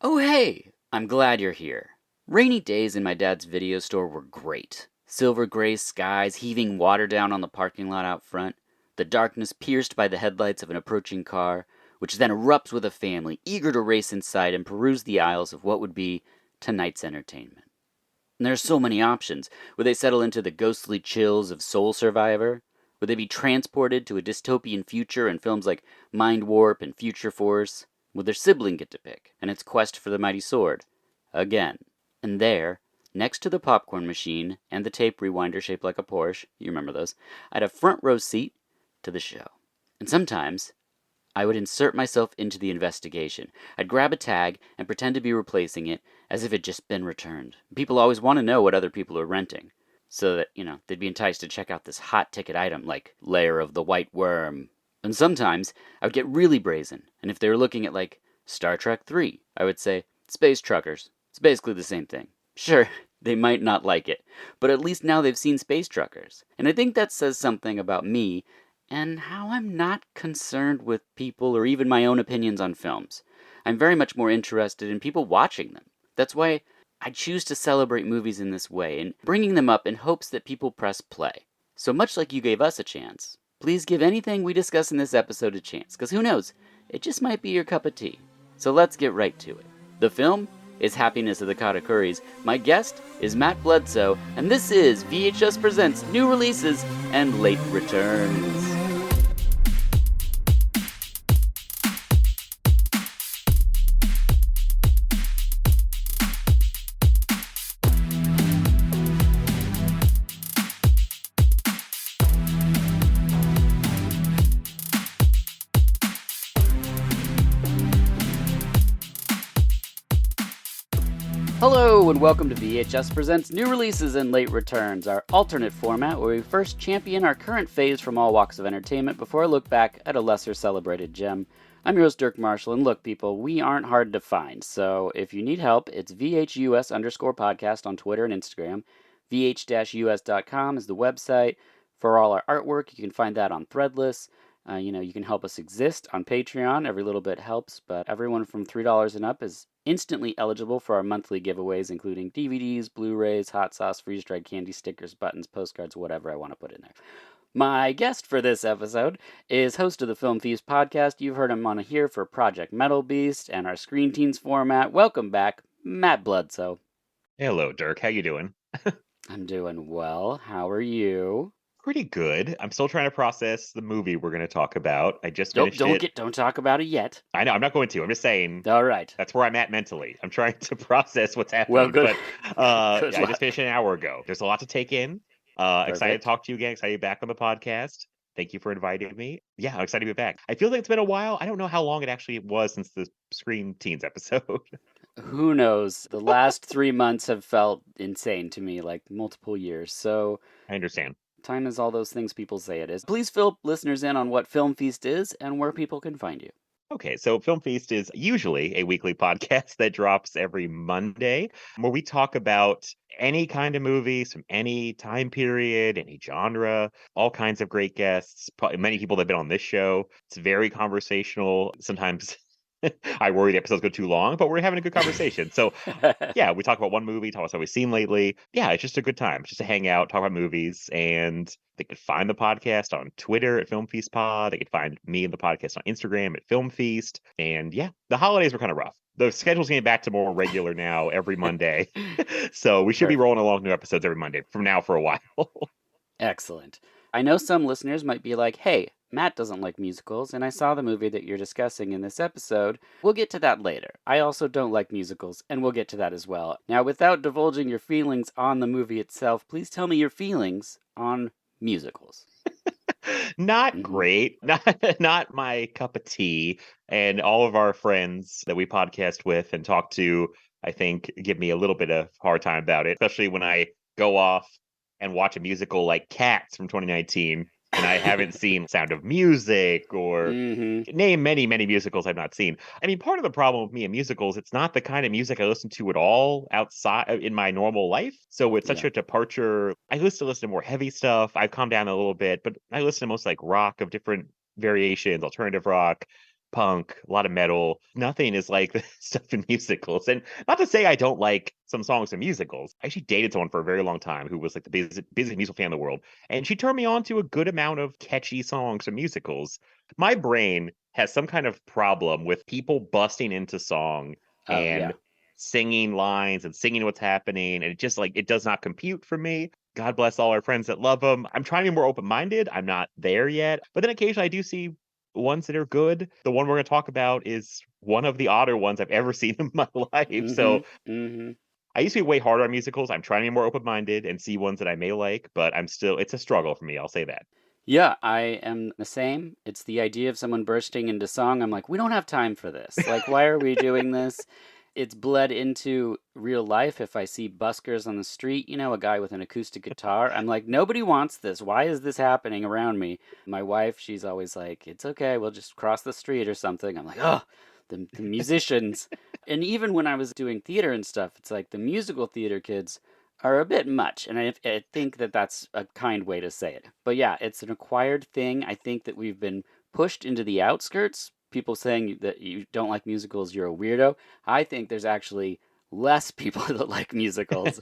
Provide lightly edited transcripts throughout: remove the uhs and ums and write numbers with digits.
Oh hey, I'm glad you're here. Rainy days in my dad's video store were great. Silver gray skies heaving water down on the parking lot out front, the darkness pierced by the headlights of an approaching car, which then erupts with a family eager to race inside and peruse the aisles of what would be tonight's entertainment. And there are so many options. Would they settle into the ghostly chills of Soul Survivor? Would they be transported to a dystopian future in films like Mind Warp and Future Force? Would their sibling get to pick, and its quest for the mighty sword? Again. And there, next to the popcorn machine and the tape rewinder shaped like a Porsche, you remember those, I'd have front row seat to the show. And sometimes, I would insert myself into the investigation. I'd grab a tag and pretend to be replacing it as if it'd just been returned. People always want to know what other people are renting, so that, they'd be enticed to check out this hot ticket item like Lair of the White Worm. And sometimes I would get really brazen, and if they were looking at like Star Trek 3, I would say, Space Truckers. It's basically the same thing. Sure, they might not like it, but at least now they've seen Space Truckers. And I think that says something about me and how I'm not concerned with people or even my own opinions on films. I'm very much more interested in people watching them. That's why I choose to celebrate movies in this way and bringing them up in hopes that people press play. So much like you gave us a chance, please give anything we discuss in this episode a chance, because who knows, it just might be your cup of tea. So let's get right to it. The film is Happiness of the Katakuris. My guest is Matt Bledsoe, and this is VHS Presents New Releases and Late Returns. Hello and welcome to VHS Presents New Releases and Late Returns, our alternate format where we first champion our current phase from all walks of entertainment before I look back at a lesser celebrated gem. I'm your host Dirk Marshall, and look people, we aren't hard to find, so if you need help, it's VHUS_podcast on Twitter and Instagram. VH-US.com is the website. For all our artwork, you can find that on Threadless. You can help us exist on Patreon. Every little bit helps, but everyone from $3 and up is instantly eligible for our monthly giveaways, including DVDs, Blu-rays, hot sauce, freeze-dried candy, stickers, buttons, postcards, whatever I want to put in there. My guest for this episode is host of the Film Feast podcast. You've heard him on here for Project Metal Beast and our Screen Teens format. Welcome back, Matt Bledsoe. Hello, Dirk. How you doing? I'm doing well. How are you? Pretty good. I'm still trying to process the movie we're going to talk about. I just Nope, finished it. don't talk about it yet. I know, I'm not going to. I'm just saying. All right. That's where I'm at mentally. I'm trying to process what's happening. Well, good. But Good I luck. just finished it an hour ago. There's a lot to take in. Excited to talk to you again. Excited to be back on the podcast. Thank you for inviting me. Yeah, I'm excited to be back. I feel like it's been a while. I don't know how long it actually was since the Screen Teens episode. Who knows? The last 3 months have felt insane to me, like multiple years. So I understand. time is all those things people say it is. Please fill listeners in on what Film Feast is and where people can find you. Okay, so Film Feast is usually a weekly podcast that drops every Monday, where we talk about any kind of movies from any time period, any genre, all kinds of great guests, probably many people that have been on this show. It's very conversational. Sometimes I worry the episodes go too long, but we're having a good conversation. So yeah, we talk about one movie, talk about what we've seen lately. Yeah, it's just a good time. It's just to hang out, talk about movies, and they could find the podcast on Twitter at Film Feast Pod. They could find me and the podcast on Instagram at Film Feast. And yeah, the holidays were kind of rough. The schedule's getting back to more regular now every Monday. So we should be rolling along new episodes every Monday from now for a while. Excellent. I know some listeners might be like, hey, Matt doesn't like musicals, and I saw the movie that you're discussing in this episode. We'll get to that later. I also don't like musicals, and we'll get to that as well. Now, without divulging your feelings on the movie itself, please tell me your feelings on musicals. Not great. Not my cup of tea. And all of our friends that we podcast with and talk to, I think, give me a little bit of hard time about it, especially when I go off and watch a musical like Cats from 2019 and I haven't seen Sound of Music or name many, many musicals I've not seen. I mean, part of the problem with me and musicals, it's not the kind of music I listen to at all outside in my normal life. So it's such a departure. I used to listen to more heavy stuff. I've calmed down a little bit, but I listen to most like rock of different variations, alternative rock. punk, a lot of metal. Nothing is like the stuff in musicals. And not to say I don't like some songs in musicals. I actually dated someone for a very long time who was like the busiest musical fan in the world. And she turned me on to a good amount of catchy songs from musicals. My brain has some kind of problem with people busting into song Oh yeah. and singing lines and singing what's happening. And it just like, it does not compute for me. God bless all our friends that love them. I'm trying to be more open minded. I'm not there yet. But then occasionally I do see ones that are good. The one we're going to talk about is one of the odder ones I've ever seen in my life. Mm-hmm. So Mm-hmm. I used to be way harder on musicals. I'm trying to be more open minded and see ones that I may like, but I'm still, it's a struggle for me. I'll say that. Yeah, I am the same. It's the idea of someone bursting into song. I'm like, we don't have time for this. Like, why are we doing this? It's bled into real life. If I see buskers on the street, a guy with an acoustic guitar, I'm like, nobody wants this. Why is this happening around me? My wife, she's always like, it's okay, we'll just cross the street or something. I'm like, oh, the musicians. And even when I was doing theater and stuff, it's like the musical theater kids are a bit much. And I think that that's a kind way to say it. But yeah, it's an acquired thing. I think that we've been pushed into the outskirts. People saying that you don't like musicals, you're a weirdo. I think there's actually less people that like musicals.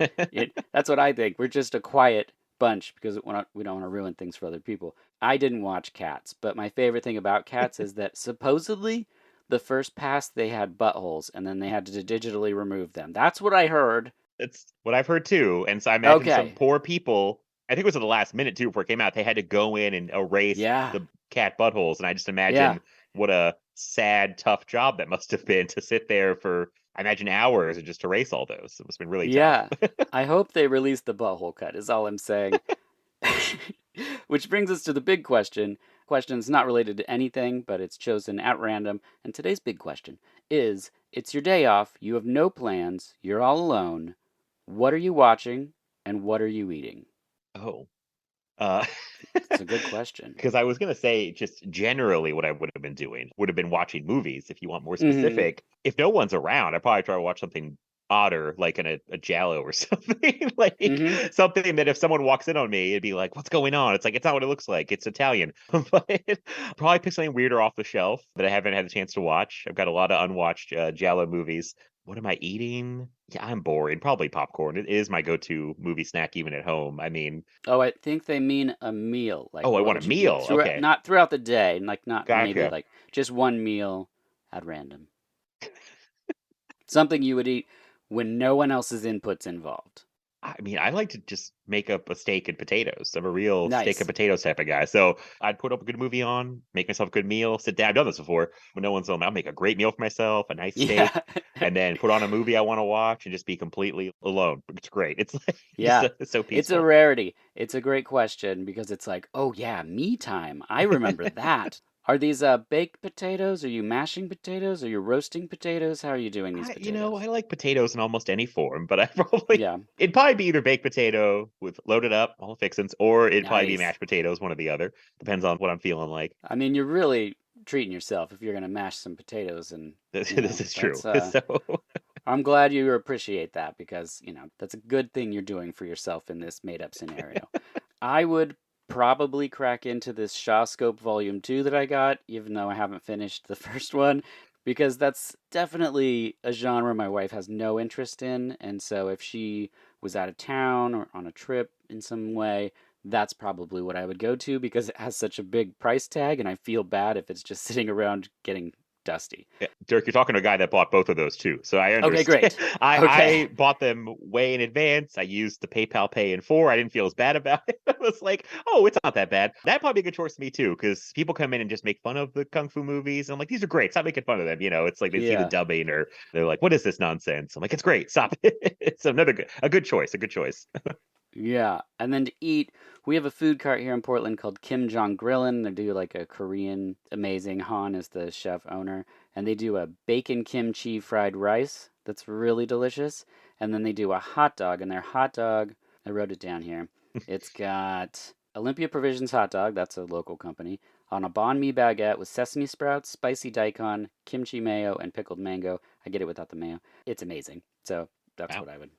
That's what I think. We're just a quiet bunch because we don't want to ruin things for other people. I didn't watch Cats, but my favorite thing about Cats is that supposedly the first pass they had buttholes and then they had to digitally remove them. That's what I heard. That's what I've heard too. And so I imagine some Okay. poor people, I think it was at the last minute too before it came out, they had to go in and erase Yeah. the cat buttholes. And I just Yeah. imagine what a sad, tough job that must have been to sit there for, I imagine, hours and just erase all those. It must have been really tough. Yeah. I hope they release the butthole cut, is all I'm saying. Which brings us to the big question. Question's not related to anything, but it's chosen at random. And today's big question is it's your day off, you have no plans, you're all alone. What are you watching and what are you eating? Oh. Uh, It's a good question. because I was going to say just generally what I would have been doing would have been watching movies. If you want more Mm-hmm. specific, if no one's around, I'd probably try to watch something odder, like in a Giallo or something, like Mm-hmm. something that if someone walks in on me, it'd be like, what's going on? It's like, it's not what it looks like. It's Italian. But probably pick something weirder off the shelf that I haven't had a chance to watch. I've got a lot of unwatched Giallo movies. What am I eating? Yeah, I'm boring. Probably popcorn. It is my go-to movie snack even at home. I mean, Oh, I think they mean a meal. Like, oh, I what want a would you eat meal. throughout, Okay. not throughout the day, like, not maybe Gotcha. like just one meal at random. Something you would eat when no one else's input's involved. I mean, I like to just make up a steak and potatoes. I'm a real steak and Nice. potatoes type of guy. So I'd put up a good movie on, make myself a good meal, sit down. I've done this before when no one's home. I'll make a great meal for myself, a nice Yeah. steak, and then put on a movie I want to watch and just be completely alone. It's great. It's like just Yeah. it's so It's a peaceful. rarity. It's a great question because it's like, oh yeah, me time. I remember that. Are these baked potatoes? Are you mashing potatoes? Are you roasting potatoes? How are you doing these I potatoes? like potatoes in almost any form, but I probably Yeah. it'd probably be either baked potato with loaded up, all the fixins, or it'd probably be Nice. mashed potatoes, one or the other. Depends on what I'm feeling like. I mean, you're really treating yourself if you're going to mash some potatoes and, This is true. that's So I'm glad you appreciate that because, that's a good thing you're doing for yourself in this made up scenario. I would probably crack into this Shawscope Volume 2 that I got, even though I haven't finished the first one, because that's definitely a genre my wife has no interest in. And so if she was out of town or on a trip in some way, that's probably what I would go to because it has such a big price tag, and I feel bad if it's just sitting around getting dusty. yeah, Dirk, you're talking to a guy that bought both of those too. So I Okay, understand. great. I Okay. I bought them way in advance. I used the PayPal Pay in four. I didn't feel as bad about it. I was like, oh, it's not that bad. That'd probably be a good choice for me too, because people come in and just make fun of the kung fu movies. I'm like, these are great. Stop making fun of them. It's like they see the Yeah. dubbing or they're like, what is this nonsense? I'm like, it's great. Stop it. It's a good choice. A good choice. Yeah, and then to eat, we have a food cart here in Portland called Kim Jong Grillin. They do like a Korean amazing. Han is the chef owner, and they do a bacon kimchi fried rice that's really delicious. And then they do a hot dog, and their hot dog, I wrote it down here. It's got Olympia Provisions hot dog, that's a local company, on a banh mi baguette with sesame sprouts, spicy daikon, kimchi mayo, and pickled mango. I get it without the mayo. It's amazing. So that's Wow. what I would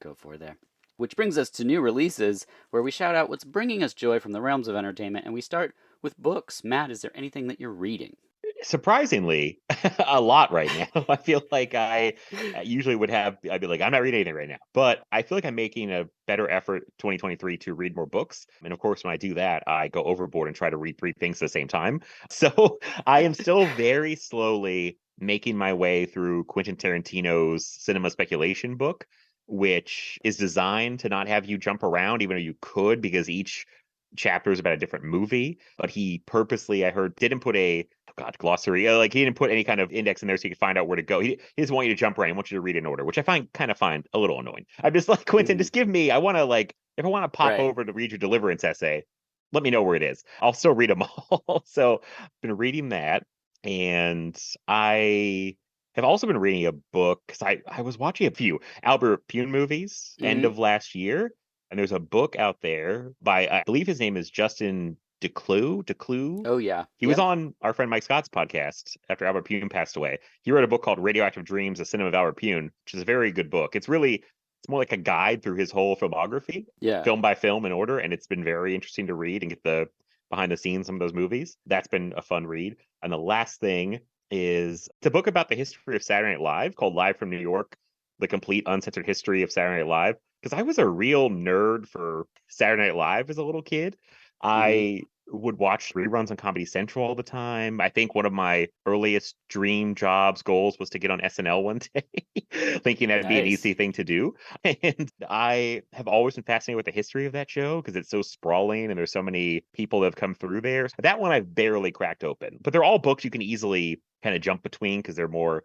go for there. Which brings us to new releases, where we shout out what's bringing us joy from the realms of entertainment, and we start with books. Matt, is there anything that you're reading? Surprisingly, a lot right now. I feel like I usually would have, I'd be like, I'm not reading anything right now. But I feel like I'm making a better effort 2023 to read more books. And of course, when I do that, I go overboard and try to read three things at the same time. So I am still very slowly making my way through Quentin Tarantino's cinema speculation book, which is designed to not have you jump around, even though you could, because each chapter is about a different movie. But he purposely, I heard, didn't put a God, glossary. Like he didn't put any kind of index in there so you could find out where to go. He doesn't want you to jump around. He wants you to read in order, which I find a little annoying. I'm just like, Quentin, Mm, just give me. I want to like, if I want to pop right. over to read your Deliverance essay, let me know where it is. I'll still read them all. So I've been reading that, and I have also been reading a book because I was watching a few Albert Pune movies end Hmm. of last year, and there's a book out there by I believe his name is Justin Declue. Oh yeah. He was Yep. on our friend Mike Scott's podcast after Albert Pune passed away. He wrote a book called Radioactive Dreams: The Cinema of Albert Pune, which is a very good book. It's more like a guide through his whole filmography, Yeah. film by film in order, and it's been very interesting to read and get the behind the scenes some of those movies. That's been a fun read. And the last thing is it's a book about the history of Saturday Night Live called Live from New York: The Complete Uncensored History of Saturday Night Live. Because I was a real nerd for Saturday Night Live as a little kid. Hmm. I would watch reruns on Comedy Central all the time. I think one of my earliest dream jobs goals was to get on SNL one day, thinking that'd be an Nice. easy thing to do. And I have always been fascinated with the history of that show because it's so sprawling and there's so many people that have come through there. That one I've barely cracked open, but they're all books you can easily kind of jump between because they're more,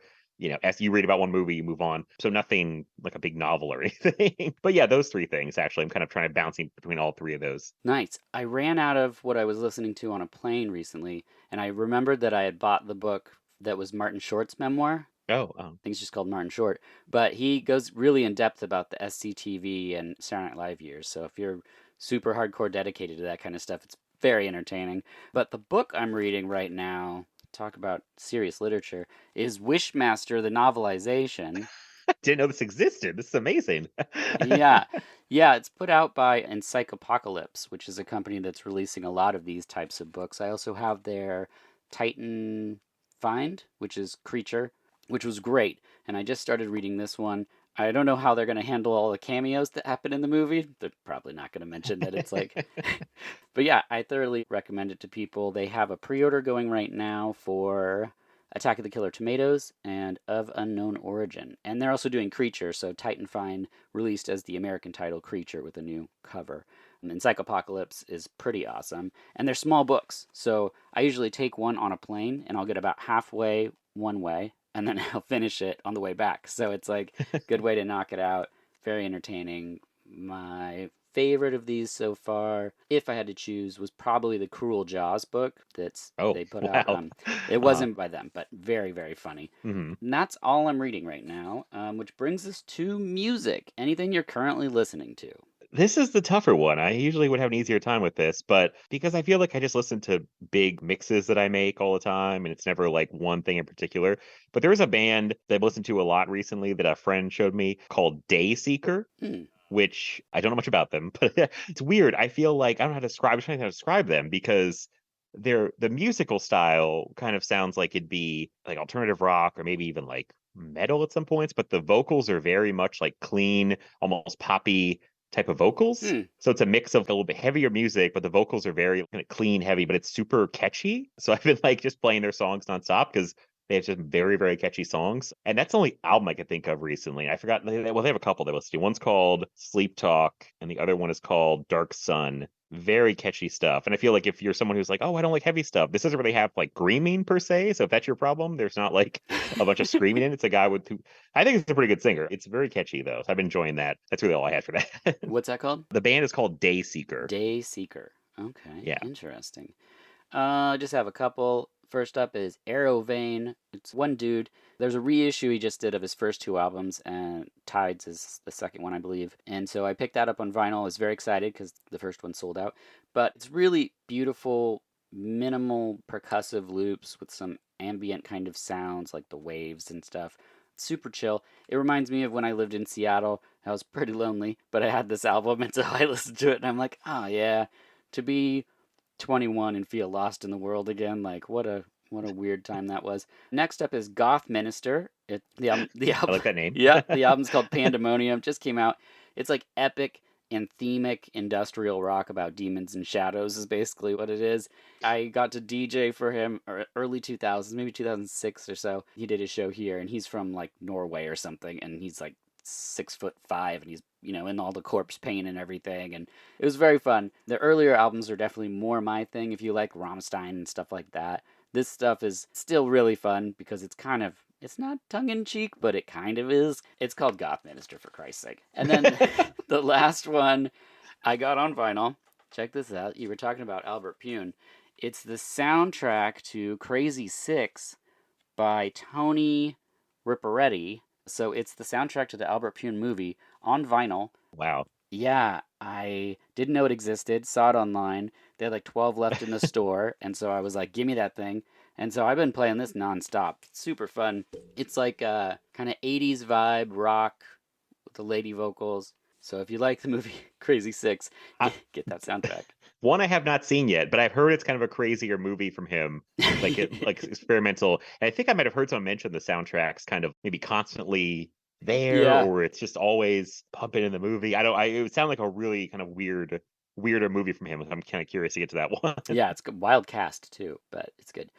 as you read about one movie, you move on. So nothing like a big novel or anything. But yeah, those three things actually. I'm kind of trying to bouncing between all three of those. Nice. I ran out of what I was listening to on a plane recently, and I remembered that I had bought the book that was Martin Short's memoir. Oh, I think it's just called Martin Short, but he goes really in depth about the SCTV and Saturday Night Live years. So if you're super hardcore dedicated to that kind of stuff, it's very entertaining. But the book I'm reading right now, talk about serious literature, is Wishmaster, the novelization. didn't know this existed. This is amazing. Yeah. Yeah, it's put out by Encyclopocalypse, which is a company that's releasing a lot of these types of books. I also have their Titan Find, which is Creature, which was great. And I just started reading this one. I don't know how they're going to handle all the cameos that happen in the movie. They're probably not going to mention that it's like. But yeah, I thoroughly recommend it to people. They have a pre order going right now for Attack of the Killer Tomatoes and Of Unknown Origin. And they're also doing Creature, so Titan Find released as the American title Creature with a new cover. And Encyclopocalypse is pretty awesome. And they're small books, so I usually take one on a plane and I'll get about halfway one way and then I'll finish it on the way back. So it's like a good way to knock it out. Very entertaining. My favorite of these so far, if I had to choose, was probably the Cruel Jaws book that's Oh, they put out. wow. It Uh, wasn't by them, but very, very funny. mhm. And that's all I'm reading right now, which brings us to music. Anything you're currently listening to? This is the tougher one. I usually would have an easier time with this, but because I feel like I just listen to big mixes that I make all the time, and it's never like one thing in particular. But there is a band that I've listened to a lot recently that a friend showed me called Day Seeker, Hmm. which I don't know much about them, but it's weird. I feel like I don't know how to describe, I'm trying to how to describe them because the musical style kind of sounds like it'd be like alternative rock or maybe even like metal at some points, but the vocals are very much like clean, almost poppy type of vocals. Hmm. So it's a mix of a little bit heavier music, but the vocals are very kind of clean, heavy, but it's super catchy. So I've been like just playing their songs nonstop because they have just very, very catchy songs. And that's the only album I could think of recently. I forgot. Well, they have a couple they listen to. One's called Sleep Talk, and the other one is called Dark Sun. Very catchy stuff. And I feel like if you're someone who's like, oh, I don't like heavy stuff, this doesn't really have like screaming per se. So if that's your problem, there's not like a bunch of screaming in it. It's a guy with who I think it's a pretty good singer. It's very catchy though. So I've been enjoying that. That's really all I had for that. What's that called? The band is called Day Seeker. Day Seeker. Okay, Yeah. interesting. I just have a couple. First up is Arrow Vein. It's one dude. There's a reissue he just did of his first two albums, and Tides is the second one, I believe. And so I picked that up on vinyl. I was very excited because the first one sold out. But it's really beautiful, minimal percussive loops with some ambient kind of sounds like the waves and stuff. Super chill. It reminds me of when I lived in Seattle. I was pretty lonely, but I had this album, and so I listened to it, and I'm like, oh yeah, to be 21 and feel lost in the world again. Like, what a What a weird time that was. Next up is Goth Minister. The I album, like that name. yeah, the album's called Pandemonium. Just came out. It's like epic, anthemic industrial rock about demons and shadows is basically what it is. I got to DJ for him early 2000s, maybe 2006 or so. He did his show here, and he's from like Norway or something, and he's like 6'5", and he's in all the corpse paint and everything, and it was very fun. The earlier albums are definitely more my thing if you like Rammstein and stuff like that. This stuff is still really fun because it's not tongue in cheek, but it kind of is. It's called Goth Minister, for Christ's sake. And then the last one I got on vinyl. Check this out. You were talking about Albert Pune. It's the soundtrack to Crazy Six by Tony Ripperetti. So it's the soundtrack to the Albert Pune movie on vinyl. Wow. Yeah, I didn't know it existed, saw it online. They had like 12 left in the store, and so I was like, give me that thing. And so I've been playing this nonstop. It's super fun. It's like a kind of 80s vibe rock with the lady vocals. So if you like the movie Crazy Six, I, get that soundtrack. One I have not seen yet, but I've heard it's kind of a crazier movie from him, like experimental. And I think I might have heard someone mention the soundtrack's kind of maybe constantly there, Yeah. or it's just always pumping in the movie. I don't. It would sound like a really kind of weirder movie from him. I'm kind of curious to get to that one. Yeah, it's a wild cast too, but it's good.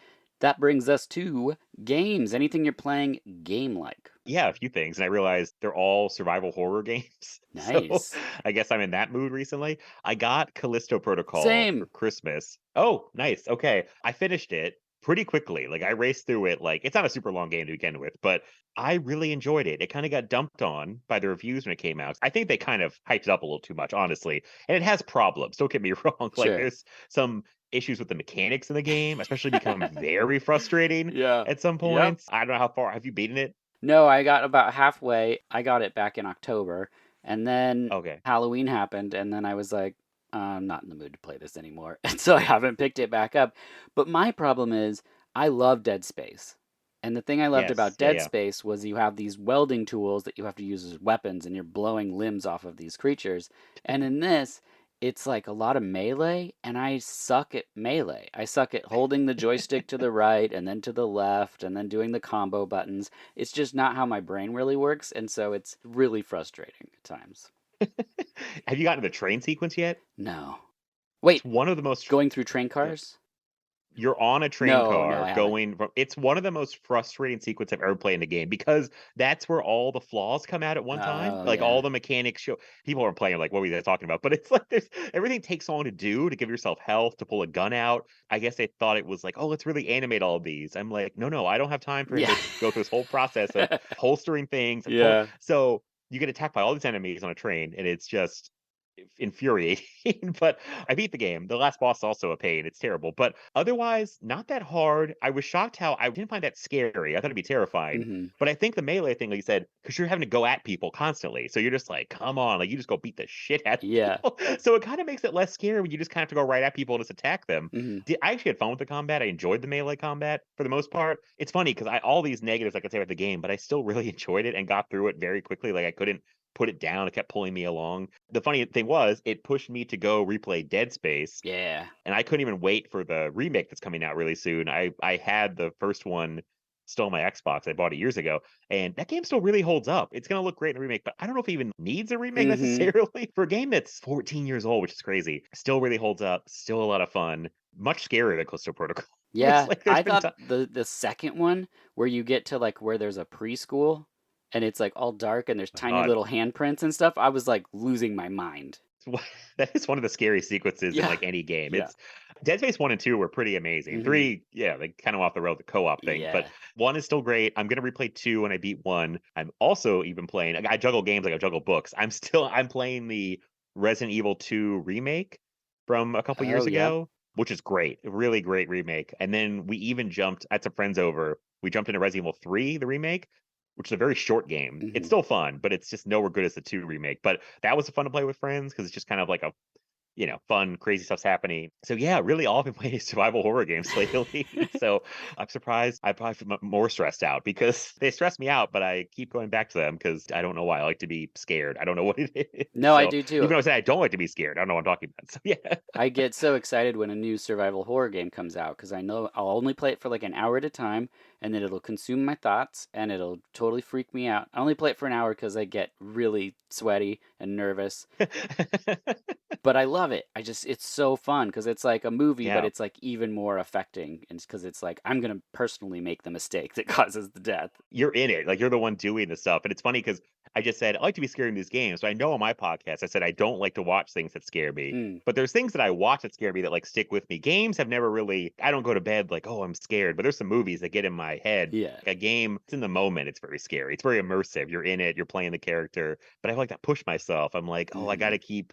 That brings us to games. Anything you're playing game like? Yeah, a few things, and I realized they're all survival horror games. So Nice. I guess I'm in that mood recently. I got Callisto Protocol for Same. Christmas. Oh, nice. Okay. I finished it pretty quickly. Like I raced through it. Like it's not a super long game to begin with, but I really enjoyed it. It kind of got dumped on by the reviews when it came out. I think they kind of hyped it up a little too much, honestly. And it has problems. Don't get me wrong. Like Sure. there's some issues with the mechanics in the game, especially become very frustrating Yeah. at some Yep. points. I don't know how far have you beaten it? No, I got about halfway. I got it back in October, and then Okay. Halloween happened, and then I was like, I'm not in the mood to play this anymore. And so I haven't picked it back up. But my problem is, I love Dead Space. And the thing I loved Yes. about Yeah, Dead yeah. Space was you have these welding tools that you have to use as weapons, and you're blowing limbs off of these creatures. And in this, it's like a lot of melee, and I suck at melee. I suck at holding the joystick to the right and then to the left and then doing the combo buttons. It's just not how my brain really works, and so it's really frustrating at times. Have you gotten to the train sequence yet? No. It's Wait, one of the most going through train cars? you're on a train No, no, car I haven't. going from it's one of the most frustrating sequences I've ever played in the game because that's where all the flaws come out at one time. Oh, Like all yeah. the mechanics show people are playing like what were they talking about? But it's like there's everything takes so long to do to give yourself health, to pull a gun out. I guess they thought it was like, oh, let's really animate all of these. I'm like, no, I don't have time for him Yeah. to go through this whole process of holstering things and pull Yeah. so you get attacked by all these enemies on a train, and it's just infuriating. But I beat the game. The last boss is also a pain. It's terrible. But otherwise, not that hard. I was shocked how I didn't find that scary. I thought it'd be terrifying. Hmm. But I think the melee thing, like you said, because you're having to go at people constantly. So you're just like, come on, like you just go beat the shit out of Yeah. people. So it kind of makes it less scary when you just kind of have to go right at people and just attack them. Hmm. I actually had fun with the combat. I enjoyed the melee combat for the most part. It's funny because I all these negatives I could say about the game, but I still really enjoyed it and got through it very quickly. Like I couldn't put it down. It kept pulling me along. The funny thing was, it pushed me to go replay Dead Space, Yeah. and I couldn't even wait for the remake that's coming out really soon. I had the first one still on my Xbox. I bought it years ago, and that game still really holds up. It's gonna look great in a remake, but I don't know if it even needs a remake Hmm. necessarily for a game that's 14 years old, which is crazy. Still really holds up. Still a lot of fun. Much scarier than Callisto Protocol. It's Yeah, like there's I been thought time. the second one where you get to like where there's a preschool and it's like all dark and there's My tiny God, little handprints and stuff, I was like losing my mind. that is one of the scariest sequences in Yeah. like any game. Yeah. It's Dead Space 1 and 2 were pretty amazing. Hmm. 3, yeah, they kind of off the road, the co-op thing, but Yeah. 1 is still great. I'm gonna replay 2 when I beat 1. I'm also even playing. I juggle games like I juggle books. I'm playing the Resident Evil 2 remake from a couple Oh, years yep. ago, which is great. A really great remake. And then we even jumped. I had some friends over. We jumped into Resident Evil 3, the remake, which is a very short game. It's Hmm. still fun, but it's just nowhere good as the 2 remake. But that was fun to play with friends because it's just kind of like a fun, crazy stuff's happening. So yeah, really all I've been playing is survival horror games lately. So I'm surprised I probably feel more stressed out because they stress me out, but I keep going back to them because I don't know why. I like to be scared. I don't know what it is. No, I So do too. even though I say I don't like to be scared, I don't know what I'm talking about. So yeah. I get so excited when a new survival horror game comes out because I know I'll only play it for like an hour at a time and then it'll consume my thoughts and it'll totally freak me out. I only play it for an hour because I get really sweaty and nervous, but I love it. It's so fun because it's like a movie, but Yeah. it's like even more affecting. And because it's like, I'm going to personally make the mistake that causes the death. You're in it. Like you're the one doing the stuff. And it's funny because I just said I like to be scared in these games. So I know on my podcast I said I don't like to watch things that scare me. Mm, But there's things that I watch that scare me that like stick with me. Games have never really I don't go to bed like, oh, I'm scared. But there's some movies that get in my head. yeah. Like a game, it's in the moment, it's very scary. It's very immersive. You're in it, you're playing the character. But I like to push myself. I'm like, oh, Hmm. I gotta keep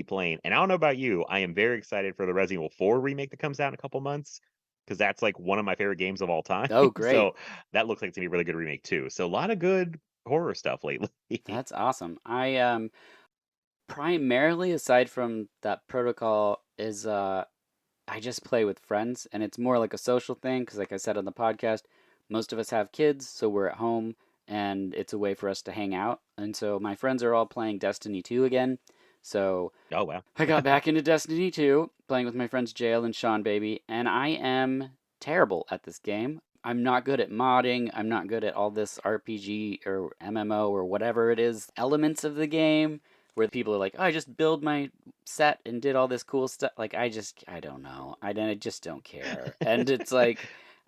playing. And I don't know about you. I am very excited for the Resident Evil 4 remake that comes out in a couple months. Because that's like one of my favorite games of all time. Oh, great. So that looks like it's gonna be a really good remake too. So a lot of good horror stuff lately. That's awesome. Primarily aside from that protocol is I just play with friends, and it's more like a social thing because, like I said on the podcast, most of us have kids, so we're at home, and it's a way for us to hang out. And so my friends are all playing Destiny 2 again. So Oh wow. I got back into Destiny 2, playing with my friends Jail and Sean Baby, and I am terrible at this game. I'm not good at modding. I'm not good at all this RPG or MMO or whatever it is elements of the game where people are like, "Oh, I just build my set and did all this cool stuff." Like I don't know. I just don't care. And it's like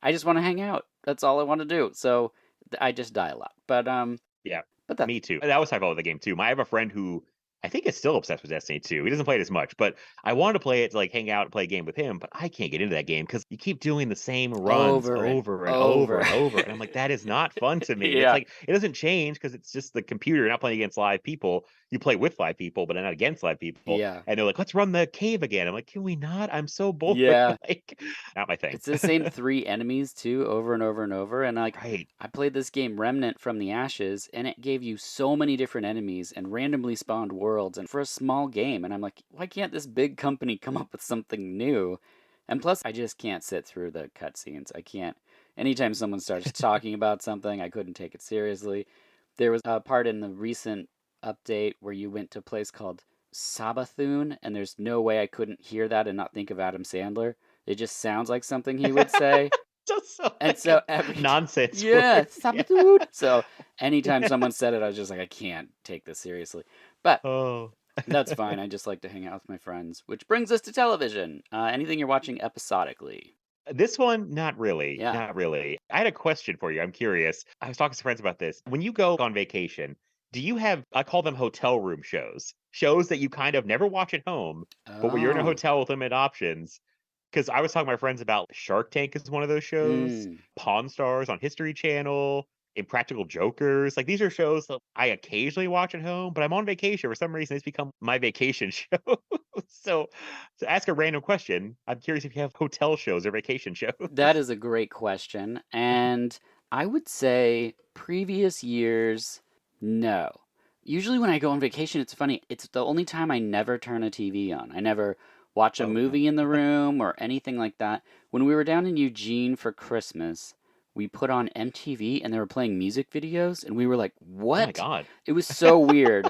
I just want to hang out. That's all I want to do. So I just die a lot. Yeah, But that me too. And I was talking about the game too. I have a friend who I think is still obsessed with Destiny 2. He doesn't play it as much, but I wanted to play it to like hang out and play a game with him, but I can't get into that game because you keep doing the same runs over and over and over over. and over. And I'm like, that is not fun to me. And it's Yeah. like it doesn't change because it's just the computer. You're not playing against live people. You play with live people, but not against live people. Yeah. And they're like, let's run the cave again. I'm like, can we not? I'm so bored. Yeah. Like, not my thing. It's the same three enemies too, over and over and over. And like, Right. I played this game Remnant from the Ashes, and it gave you so many different enemies and randomly spawned worlds, and for a small game. And I'm like, why can't this big company come up with something new? And plus, I just can't sit through the cutscenes. I can't. Anytime someone starts talking about something, I couldn't take it seriously. There was a part in the recent update where you went to a place called Sabathun, and there's no way I couldn't hear that and not think of Adam Sandler. It just sounds like something he would say. Just so And like so a every nonsense yeah, word. Yeah. Sabathun. So anytime someone said it, I was just like, I can't take this seriously. But Oh. that's fine. I just like to hang out with my friends. Which brings us to television. Anything you're watching episodically? This one, not really. Yeah. Not really. I had a question for you. I'm curious. I was talking to friends about this. When you go on vacation, do you have, I call them hotel room shows, shows that you kind of never watch at home, but when you're in a Oh. hotel with limited options? Because I was talking to my friends about Shark Tank is one of those shows, Mm. Pawn Stars on History Channel, Impractical Jokers. Like these are shows that I occasionally watch at home, but I'm on vacation. For some reason, it's become my vacation show. So to ask a random question, I'm curious if you have hotel shows or vacation That shows. is a great question. And I would say previous years, no. Usually when I go on vacation, it's funny. It's the only time I never turn a TV on. I never watch a Oh wow. movie in the room or anything like that. When we were down in Eugene for Christmas, we put on MTV and they were playing music videos and we were like, Oh my "What?" God. It was so weird.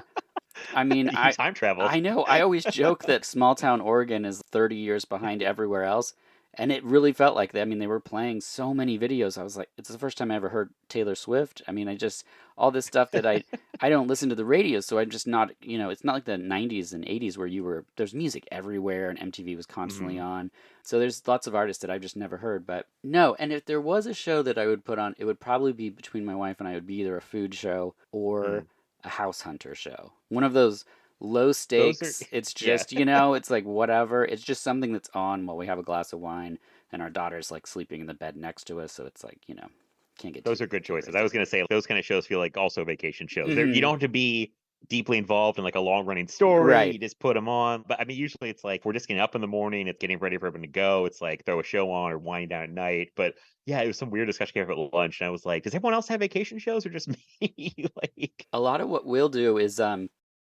I mean, You time traveled. I know. I always joke that small town Oregon is 30 years behind everywhere else, and it really felt like that. I mean, they were playing so many videos. I was like, it's the first time I ever heard Taylor Swift. I mean, I just all this stuff that I don't listen to the radio, so I'm just not, it's not like the 90s and 80s where there's music everywhere and MTV was constantly Mhm. on. So there's lots of artists that I've just never heard, but no, and if there was a show that I would put on, it would probably be between my wife and I. It would be either a food show or Mm. a house hunter show. One of those low Those are stakes. It's yeah. just, it's like whatever. It's just something that's on while we have a glass of wine and our daughter's like sleeping in the bed next to us. So it's like, can't get Those are good too choices. I crazy. was gonna say those kind of shows feel like also vacation shows. You Hmm. don't have to be deeply involved in like a long running story. Right. You just put them on. But I mean, usually it's like we're just getting up in the morning. It's getting ready for everyone to go. It's like throw a show on or winding down at night. But yeah, it was some weird discussion came up at lunch, and I was like, does everyone else have vacation shows or just me? Like, A lot of what we'll do is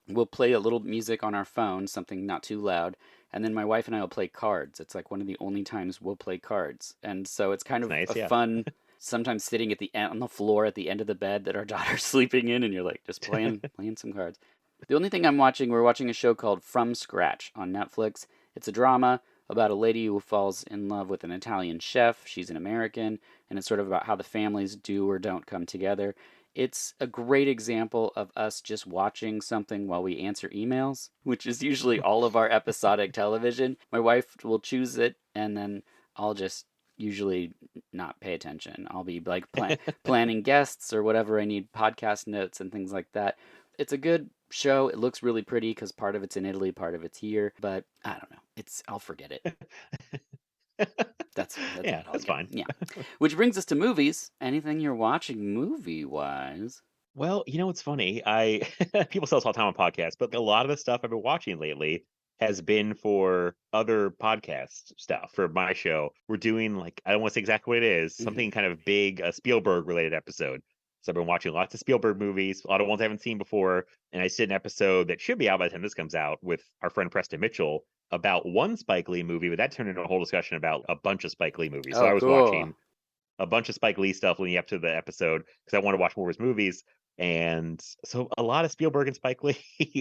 we'll play a little music on our phone, something not too loud, and then my wife and I will play cards. It's like one of the only times we'll play cards. And so it's kind It's of a nice, yeah. fun, sometimes sitting at the end on the floor at the end of the bed that our daughter's sleeping in, and you're like just playing some cards. The only thing we're watching a show called From Scratch on Netflix. It's a drama about a lady who falls in love with an Italian chef. She's an American, and it's sort of about how the families do or don't come together. It's a great example of us just watching something while we answer emails, which is usually all of our episodic television. My wife will choose it, and then I'll just usually not pay attention. I'll be like planning guests or whatever I need, podcast notes and things like that. It's a good show. It looks really pretty because part of it's in Italy, part of it's here. But I don't know. I'll forget it. That's Yeah, about all I that's get. fine. Yeah. Which brings us to movies. Anything you're watching movie wise? Well, you know what's funny? I people say this all the time on podcasts, but a lot of the stuff I've been watching lately has been for other podcast stuff for my show. We're doing like I don't want to say exactly what it is, Hmm. something kind of big, a Spielberg related episode. So I've been watching lots of Spielberg movies, a lot of ones I haven't seen before, and I did an episode that should be out by the time this comes out with our friend Preston Mitchell about one Spike Lee movie, but that turned into a whole discussion about a bunch of Spike Lee movies. So Oh, I was cool. watching a bunch of Spike Lee stuff leading up to the episode because I want to watch more of his movies. And so a lot of Spielberg and Spike Lee.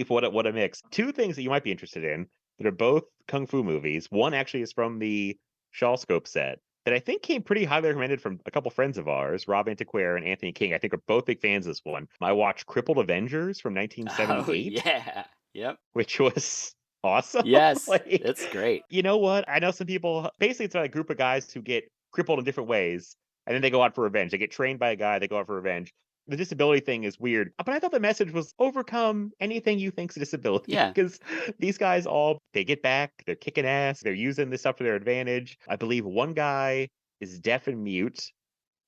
What a mix. Two things that you might be interested in that are both kung fu movies. One actually is from the Shawscope set that I think came pretty highly recommended from a couple friends of ours, Rob Antiquaire and Anthony King. I think are both big fans of this one. I watched Crippled Avengers from Oh, 1978, yeah. Yep. which was awesome. Yes, Like, it's great. you know what? I know some people, basically, it's like a group of guys who get crippled in different ways, and then they go out for revenge. They get trained by a guy, they go out for revenge. The disability thing is weird, but I thought the message was overcome anything you think's a disability Yeah. because these guys all they get back, they're kicking ass, they're using this stuff to their advantage. I believe one guy is deaf and mute,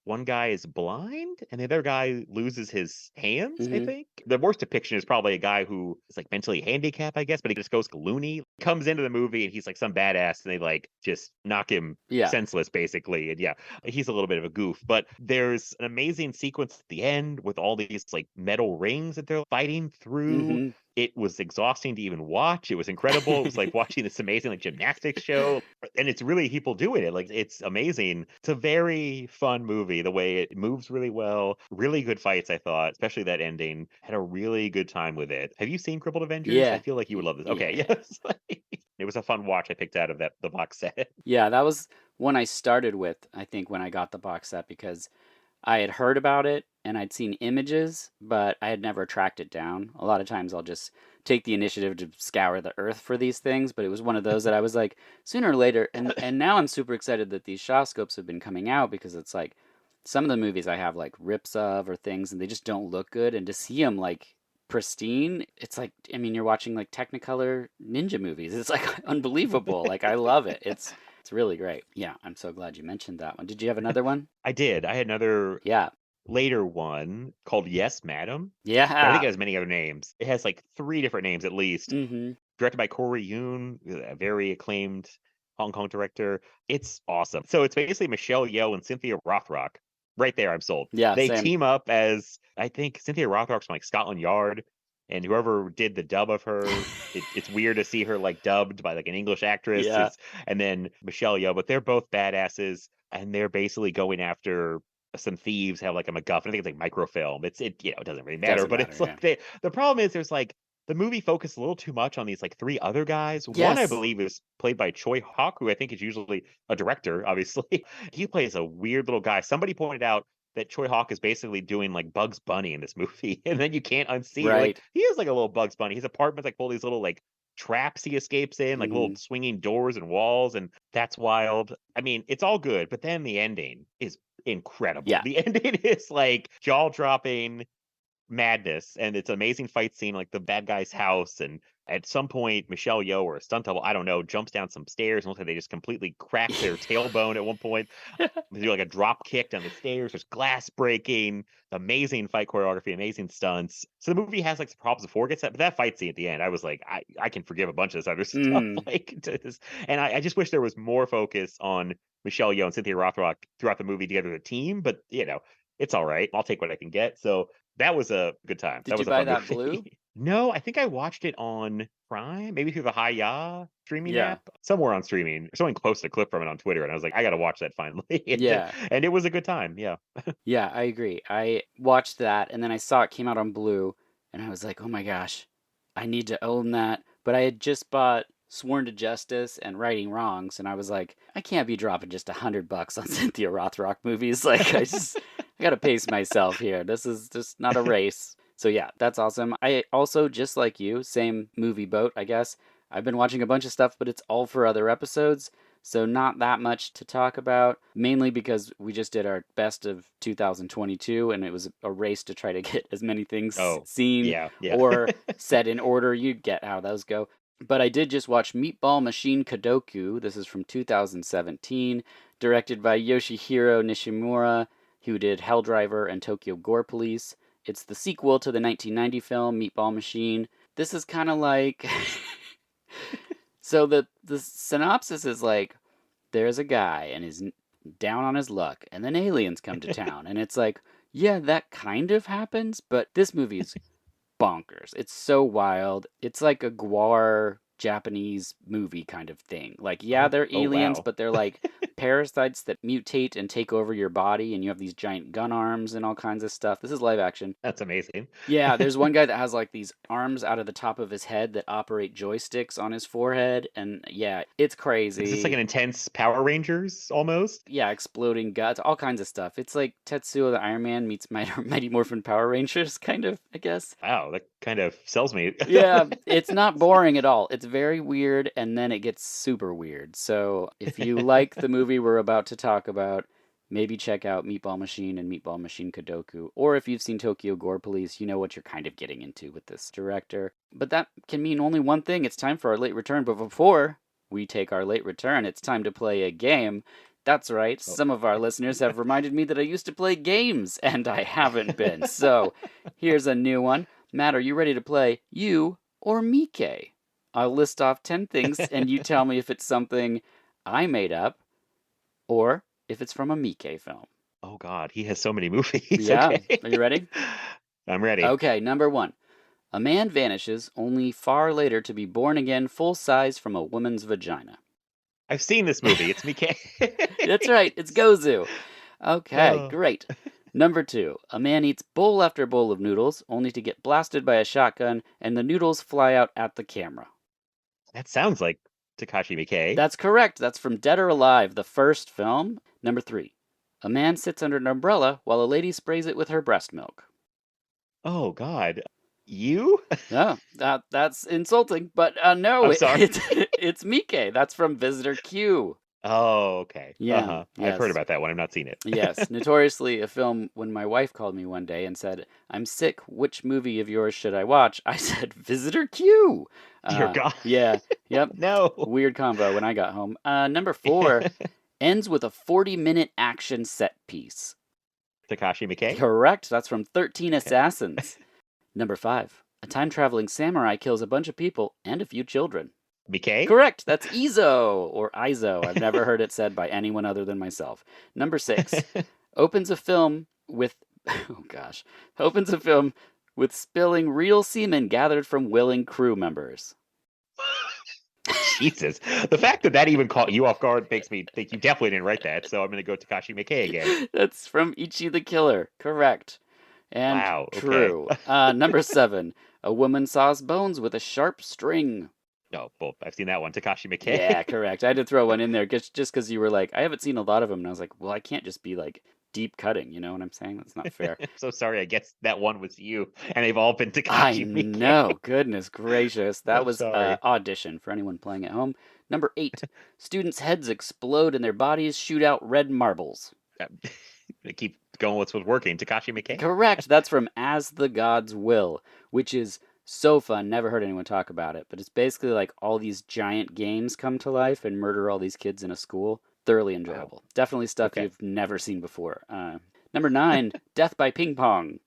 one guy is blind and the other guy loses his hands, I Hmm. think. The worst depiction is probably a guy who is like mentally handicapped, I guess, but he just goes loony. Comes into the movie and he's like some badass and they like just knock him Yeah. senseless basically. And yeah, he's a little bit of a goof, but there's an amazing sequence at the end with all these like metal rings that they're fighting through. Hmm. It was exhausting to even watch. It was incredible. It was like watching this amazing like gymnastics show, and it's really people doing it. Like it's amazing. It's a very fun movie. The way it moves really well, really good fights. I thought, especially that ending. Had a really good time with it. Have you seen Crippled Avengers? I Yeah. feel like you would love this. Okay, Yeah. yes, it was a fun watch. I picked out of that the box set. Yeah, that was one I started with, I think, when I got the box set because I had heard about it and I'd seen images, but I had never tracked it down. A lot of times I'll just take the initiative to scour the earth for these things, but it was one of those that I was like, sooner or later, and now I'm super excited that these Shaw scopes have been coming out because it's like some of the movies I have like rips of or things and they just don't look good, and to see them like pristine, it's like I mean you're watching like Technicolor ninja movies. It's like unbelievable. Like I love it. It's really great. Yeah, I'm so glad you mentioned that one. Did you have another one? I did. I had another Yeah. later one called Yes, Madam, but I think it Yeah. has many other names. It has like three different names at least. Mm-hmm. Directed by Corey Yoon, a very acclaimed Hong Kong director. It's awesome. So it's basically Michelle Yeoh and Cynthia Rothrock. Right there, I'm sold. Yeah, They same. team up as I think Cynthia Rothrock's from like Scotland Yard, and whoever did the dub of her, it's weird to see her like dubbed by like an English actress. Yeah. It's and then Michelle Yeoh, but they're both badasses, and they're basically going after some thieves have like a MacGuffin. I think it's like microfilm. It doesn't really matter, Doesn't but matter, it's yeah. like the problem is there's like the movie focused a little too much on these like three other guys. One, I Yes. believe, is played by Choi Hawk, who I think is usually a director, obviously. He plays a weird little guy. Somebody pointed out that Choi Hawk is basically doing like Bugs Bunny in this movie. And then you can't unsee. You're like, Right. he is like a little Bugs Bunny. His apartment's like full of these little like traps he escapes in, like little Mm-hmm. swinging doors and walls, and that's wild. I mean, it's all good, but then the ending is incredible. Yeah. The ending is like jaw dropping madness, and it's an amazing fight scene like the bad guy's house, and at some point Michelle Yeoh or a stunt double, I don't know, jumps down some stairs and looks like they just completely crack their tailbone at one point. They do like a drop kick down the stairs, there's glass breaking, amazing fight choreography, amazing stunts. So the movie has like some problems before it gets that, but that fight scene at the end, I was like, I can forgive a bunch of this other stuff. Mm. Like and I just wish there was more focus on Michelle Yeoh and Cynthia Rothrock throughout the movie together as a team, but it's all right. I'll take what I can get. So that was a good time. That Did you was a buy fun that blue? movie. No, I think I watched it on Prime, maybe through the Hi-Ya streaming Yeah. app, somewhere on streaming. Someone posted a clip from it on Twitter, and I was like, I got to watch that finally. Yeah. And it was a good time. Yeah. Yeah, I agree. I watched that and then I saw it came out on Blue and I was like, "Oh my gosh, I need to own that." But I had just bought Sworn to Justice and Righting Wrongs and I was like, I can't be dropping just $100 on Cynthia Rothrock movies. Like I gotta pace myself here. This is just not a race. So yeah, that's awesome. I also, just like you, same movie boat, I guess. I've been watching a bunch of stuff, but it's all for other episodes. So not that much to talk about, mainly because we just did our best of 2022 and it was a race to try to get as many things Oh, seen yeah, yeah. or set in order. You get how those go. But I did just watch Meatball Machine Kadoku. This is from 2017, directed by Yoshihiro Nishimura, who did Helldriver and Tokyo Gore Police. It's the sequel to the 1990 film Meatball Machine. This is kind of like so the synopsis is like there's a guy and he's down on his luck and then aliens come to town and it's like yeah, that kind of happens, but this movie is bonkers. It's so wild. It's like a Gwar Japanese movie kind of thing. Like, yeah, Oh, they're oh, aliens, wow. but they're like parasites that mutate and take over your body, and you have these giant gun arms and all kinds of stuff. This is live action. That's amazing. Yeah, there's one guy that has like these arms out of the top of his head that operate joysticks on his forehead, and yeah, it's Is this like crazy. an intense Power Rangers almost? Yeah, exploding guts, all kinds of stuff. It's like Tetsuo the Iron Man meets Mighty Morphin Power Rangers, kind of, I guess. Wow, that kind of sells me. Yeah, it's not boring at all. It's very weird, and then it gets super weird. So if you like the movie we're about to talk about, maybe check out Meatball Machine and Meatball Machine Kadoku. Or if you've seen Tokyo Gore Police, you know what you're kind of getting into with this director. But that can mean only one thing. It's time for our late return. But before we take our late return, it's time to play a game. That's right. Oh. Some of our listeners have reminded me that I used to play games, and I haven't been. So here's a new one. Matt, are you ready to play You or Mike? I'll list off 10 things and you tell me if it's something I made up or if it's from a Mike film. Oh God, he has so many movies. Yeah, Okay. are you ready? I'm ready. Okay, number one. A man vanishes only far later to be born again full size from a woman's vagina. I've seen this movie. It's Mickey. That's right, it's Gozu. Okay, Oh, great. Number two. A man eats bowl after bowl of noodles only to get blasted by a shotgun and the noodles fly out at the camera. that sounds like Takashi Miike. That's correct. That's from Dead or Alive, the first film. Number three. A man sits under an umbrella while a lady sprays it with her breast milk. Oh God, you? Yeah, that's insulting, but no, I'm sorry. it's Mike. That's from Visitor Q. Oh, okay. Yeah, Uh-huh. I've heard yes, about that one. I've not seen it. yes. Notoriously a film. When my wife called me one day and said, "I'm sick. Which movie of yours should I watch?" I said, "Visitor Q." Dear God. Yeah, yep. No. Weird combo when I got home. Number four ends with a 40-minute action set piece. Takashi Miike? Correct. That's from 13 Okay. Assassins. Number five. A time-traveling samurai kills a bunch of people and a few children. Miike? Correct. That's Izo or Izo. I've never heard it said by anyone other than myself. Number six. Opens a film with oh gosh. Opens a film with spilling real semen gathered from willing crew members. Jesus. The fact that that even caught you off guard makes me think you definitely didn't write that. So I'm going to go Takashi Miike again. That's from Ichi the Killer. Correct. And Wow. Okay. true. Number seven. A woman saws bones with a sharp string. No, well, I've seen that one. Takashi Miike. Yeah, correct. I had to throw one in there just because you were like, I haven't seen a lot of them. And I was like, well, I can't just be like deep cutting. You know what I'm saying? That's not fair. I'm so sorry. I guess that one was you, and they've all been I Takashi Miike. know. Goodness gracious. That I'm was sorry. audition for anyone playing at home. Number eight. Students' heads explode and their bodies shoot out red marbles. They keep going with what's working. Takashi Miike. Correct. That's from As the Gods Will, which is so fun. Never heard anyone talk about it, but it's basically like all these giant games come to life and murder all these kids in a school. Thoroughly enjoyable. Definitely stuff Okay. you've never seen before. Number nine, Death by Ping Pong.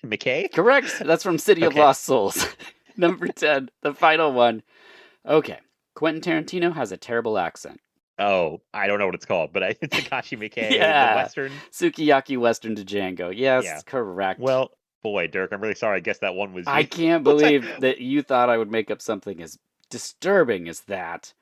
Miike? Correct. That's from City of Okay. Lost Souls. Number 10, the final one. Okay. Quentin Tarantino has a terrible accent. Oh, I don't know what it's called, but it's Takashi Miike, Yeah. the Western. Sukiyaki Western to Django. Yes, Yeah. correct. Well, Boy, Dirk, I'm really sorry. I guess that one was I you. can't believe that you thought I would make up something as disturbing as that.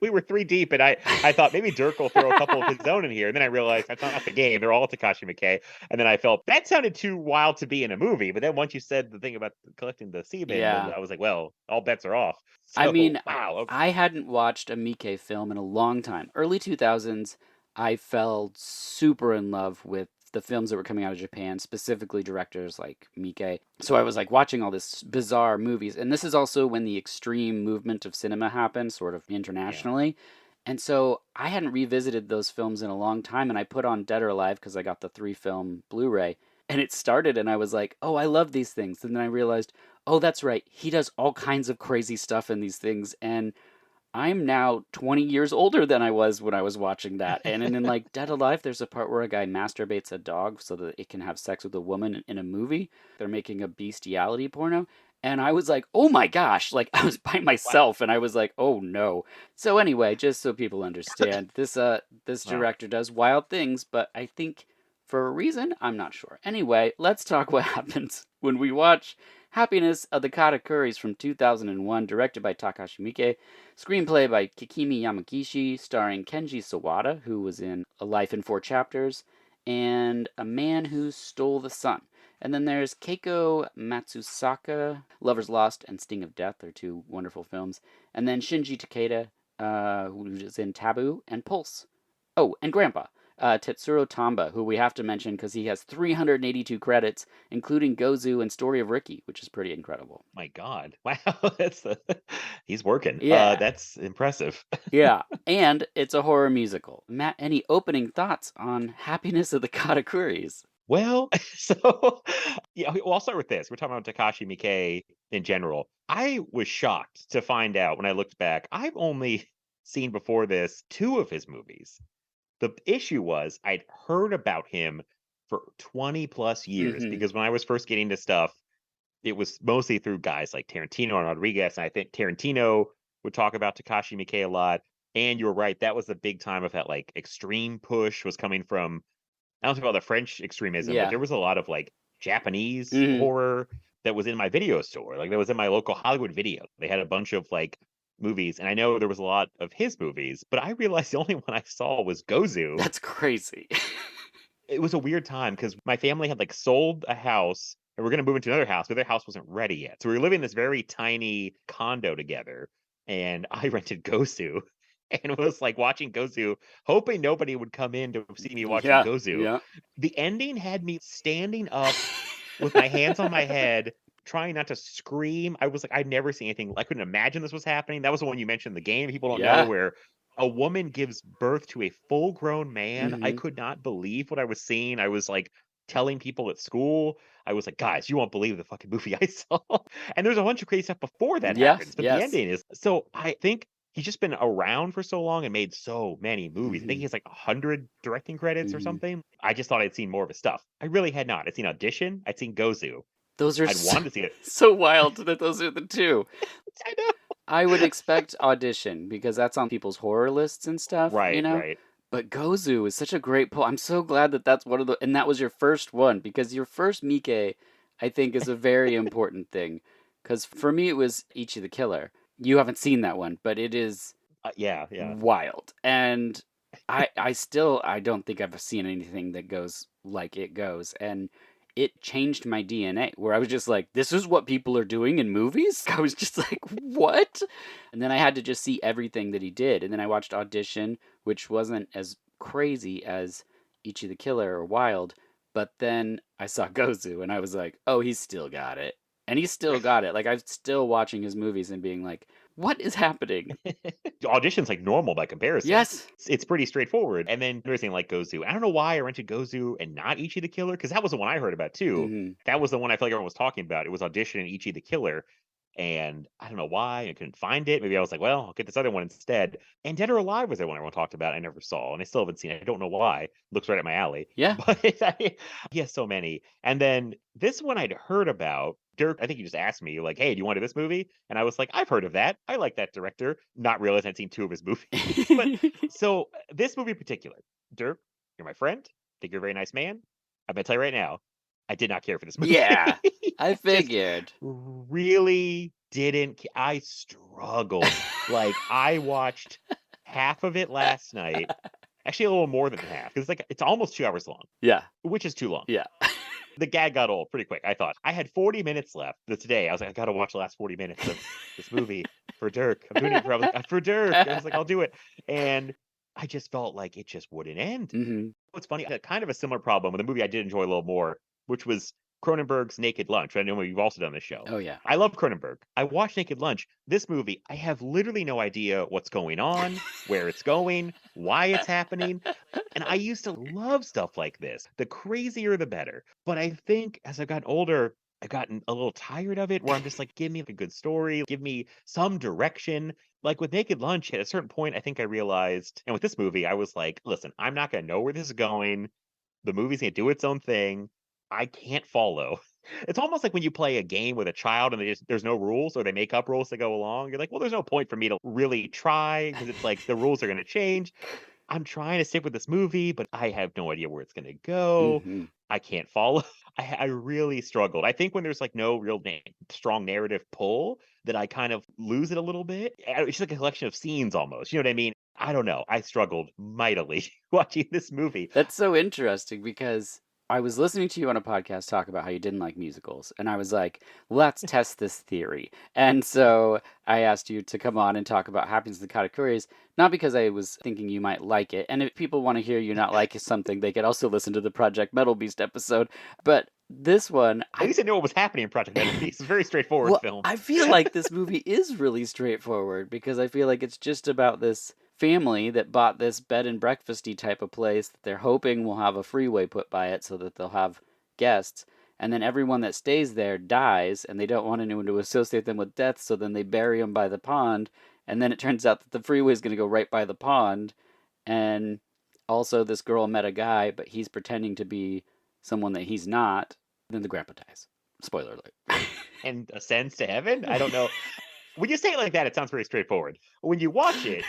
We were three deep, and I thought maybe Dirk will throw a couple of his own in here, and then I realized that's not the game. They're all Takashi Miike, and then I felt that sounded too wild to be in a movie. But then once you said the thing about collecting the semen, then Yeah. I was like, well, all bets are off. I So mean, wow, okay. I hadn't watched a Miike film in a long time. Early 2000s, I fell super in love with the films that were coming out of Japan, specifically directors like Miike. So I was like watching all this bizarre movies. And this is also when the extreme movement of cinema happened, sort of Yeah. internationally. And so I hadn't revisited those films in a long time. And I put on Dead or Alive because I got the 3 film Blu ray. And it started, and I was like, oh, I love these things. And then I realized, oh, that's right. He does all kinds of crazy stuff in these things. And I'm now 20 years older than I was when I was watching that. And in like Dead Alive, there's a part where a guy masturbates a dog so that it can have sex with a woman in a movie. They're making a bestiality porno. And I was like, oh my gosh, like I was by Wow. myself and I was like, oh no. So anyway, just so people understand, this Wow. director does wild things, but I think for a reason, I'm not sure. Anyway, let's talk what happens when we watch Happiness of the Katakuris from 2001, directed by Takashi Miike. Screenplay by Kikimi Yamagishi, starring Kenji Sawada, who was in A Life in Four Chapters, and A Man Who Stole the Sun. And then there's Keiko Matsusaka, Lover's Lost and Sting of Death are 2 wonderful films. And then Shinji Takeda, who is in Taboo and Pulse. Oh, and Grandpa, Tetsuro Tamba, who we have to mention because he has 382 credits, including Gozu and Story of Ricky, which is pretty incredible. My God. Wow. That's he's working. Yeah, That's impressive. yeah. And it's a horror musical. Matt, any opening thoughts on Happiness of the Katakuris? Well, so yeah, well, I'll start with this. We're talking about Takashi Miike in general. I was shocked to find out when I looked back, I've only seen before this 2 of his movies. The issue was I'd heard about him for 20 plus years Mm-hmm. because when I was first getting into stuff, it was mostly through guys like Tarantino and Rodriguez. And I think Tarantino would talk about Takashi Miike a lot. And you were right, that was the big time of that like extreme push was coming from I don't know about the French extremism, but Yeah. there was a lot of like Japanese Mm-hmm. horror that was in my video store. Like that was in my local Hollywood video. They had a bunch of like movies, and I know there was a lot of his movies, but I realized the only one I saw was Gozu. That's crazy. It was a weird time because my family had like sold a house and we're gonna move into another house, but their house wasn't ready yet. So we were living in this very tiny condo together, and I rented Gozu and was like watching Gozu, hoping nobody would come in to see me watching Yeah. Gozu. Yeah. The ending had me standing up with my hands on my head, trying not to scream. I was like, I'd never seen anything. I couldn't imagine this was happening. That was the one you mentioned in the game. People don't know Yeah. where a woman gives birth to a full grown man. I Mm-hmm. could not believe what I was seeing. I was like telling people at school, I was like, guys, you won't believe the fucking movie I saw. And there's a bunch of crazy stuff before that Yes. happens. But the Yes. ending is so I think he's just been around for so long and made so many movies. I think Mm-hmm. he has like 100 directing credits or Mm-hmm. something. I just thought I'd seen more of his stuff. I really had not. I'd seen Audition. I'd seen Gozu. Those are I'd so, wanted to see it. so wild that those are the two. I know. I would expect Audition because that's on people's horror lists and stuff, you Right, know? right. But Gozu is such a great pull. I'm so glad that that's one of the, and that was your first one because your first Miike, I think, is a very important thing. Because for me, it was Ichi the Killer. You haven't seen that one, but it is Yeah, yeah. wild. And I don't think I've seen anything that goes like it goes. And it changed my DNA where I was just like, this is what people are doing in movies? I was just like, what? And then I had to just see everything that he did. And then I watched Audition, which wasn't as crazy as Ichi the Killer or Wild. But then I saw Gozu and I was like, oh, he's still got it. And he's still got it. Like, I'm still watching his movies and being like, what is happening? Audition's like normal by comparison. Yes. It's pretty straightforward. And then everything like Gozu. I don't know why I rented Gozu and not Ichi the Killer, because that was the one I heard about too. Hmm. That was the one I feel like everyone was talking about. It was Audition and Ichi the Killer. And I don't know why I couldn't find it. Maybe I was like, well, I'll get this other one instead. And Dead or Alive was the one everyone talked about. I never saw, and I still haven't seen it. I don't know why. Looks right at my alley. Yeah. But he has so many. And then this one I'd heard about. Dirk, I think you just asked me, like, hey, do you want to do this movie? And I was like, I've heard of that. I like that director. Not realizing I'd seen 2 of his movies. But so this movie in particular, Dirk, you're my friend. I think you're a very nice man. I'm gonna tell you right now, I did not care for this movie. Yeah, I Just figured. really didn't. I struggled. Like I watched half of it last night. Actually, a little more than half because it's almost 2 hours long, Yeah, which is too long. yeah. The gag got old pretty quick. I thought I had 40 minutes left today. I was like, I got to watch the last 40 minutes of this movie for Dirk. I'm doing it for for Dirk. I was like, I'll do it, and I just felt like it just wouldn't end. Hmm. What's funny, I had kind of a similar problem with a movie I did enjoy a little more, which was Cronenberg's Naked Lunch. I know you've also done this show. Oh yeah. I love Cronenberg. I watched Naked Lunch. This movie, I have literally no idea what's going on, where it's going, why it's happening. And I used to love stuff like this. The crazier, the better. But I think as I've gotten older, I've gotten a little tired of it where I'm just like, give me a good story, give me some direction. Like with Naked Lunch, at a certain point, I think I realized, and with this movie, I was like, listen, I'm not going to know where this is going. The movie's going to do its own thing. I can't follow. It's almost like when you play a game with a child and there's no rules or they make up rules to go along. You're like, well, there's no point for me to really try because it's like the rules are going to change. I'm trying to stick with this movie, but I have no idea where it's gonna go. Hmm. I can't follow. I really struggled. I think when there's like no real strong narrative pull, that I kind of lose it a little bit. It's just like a collection of scenes almost. You know what I mean? I don't know. I struggled mightily watching this movie. That's so interesting because I was listening to you on a podcast talk about how you didn't like musicals, and I was like, let's test this theory. And so I asked you to come on and talk about Happiness and the Katakuris, not because I was thinking you might like it. And if people want to hear you not like something, they could also listen to the Project Metal Beast episode. But this one, At least I knew what was happening in Project Metal Beast. It's a very straightforward well, film. I feel like this movie is really straightforward because I feel like it's just about this family that bought this bed and breakfasty type of place that they're hoping will have a freeway put by it so that they'll have guests. And then everyone that stays there dies, and they don't want anyone to associate them with death, so then they bury them by the pond. And then it turns out that the freeway is going to go right by the pond. And also, this girl met a guy, but he's pretending to be someone that he's not. Then the grandpa dies. Spoiler alert. And ascends to heaven? I don't know. When you say it like that, it sounds very straightforward. When you watch it,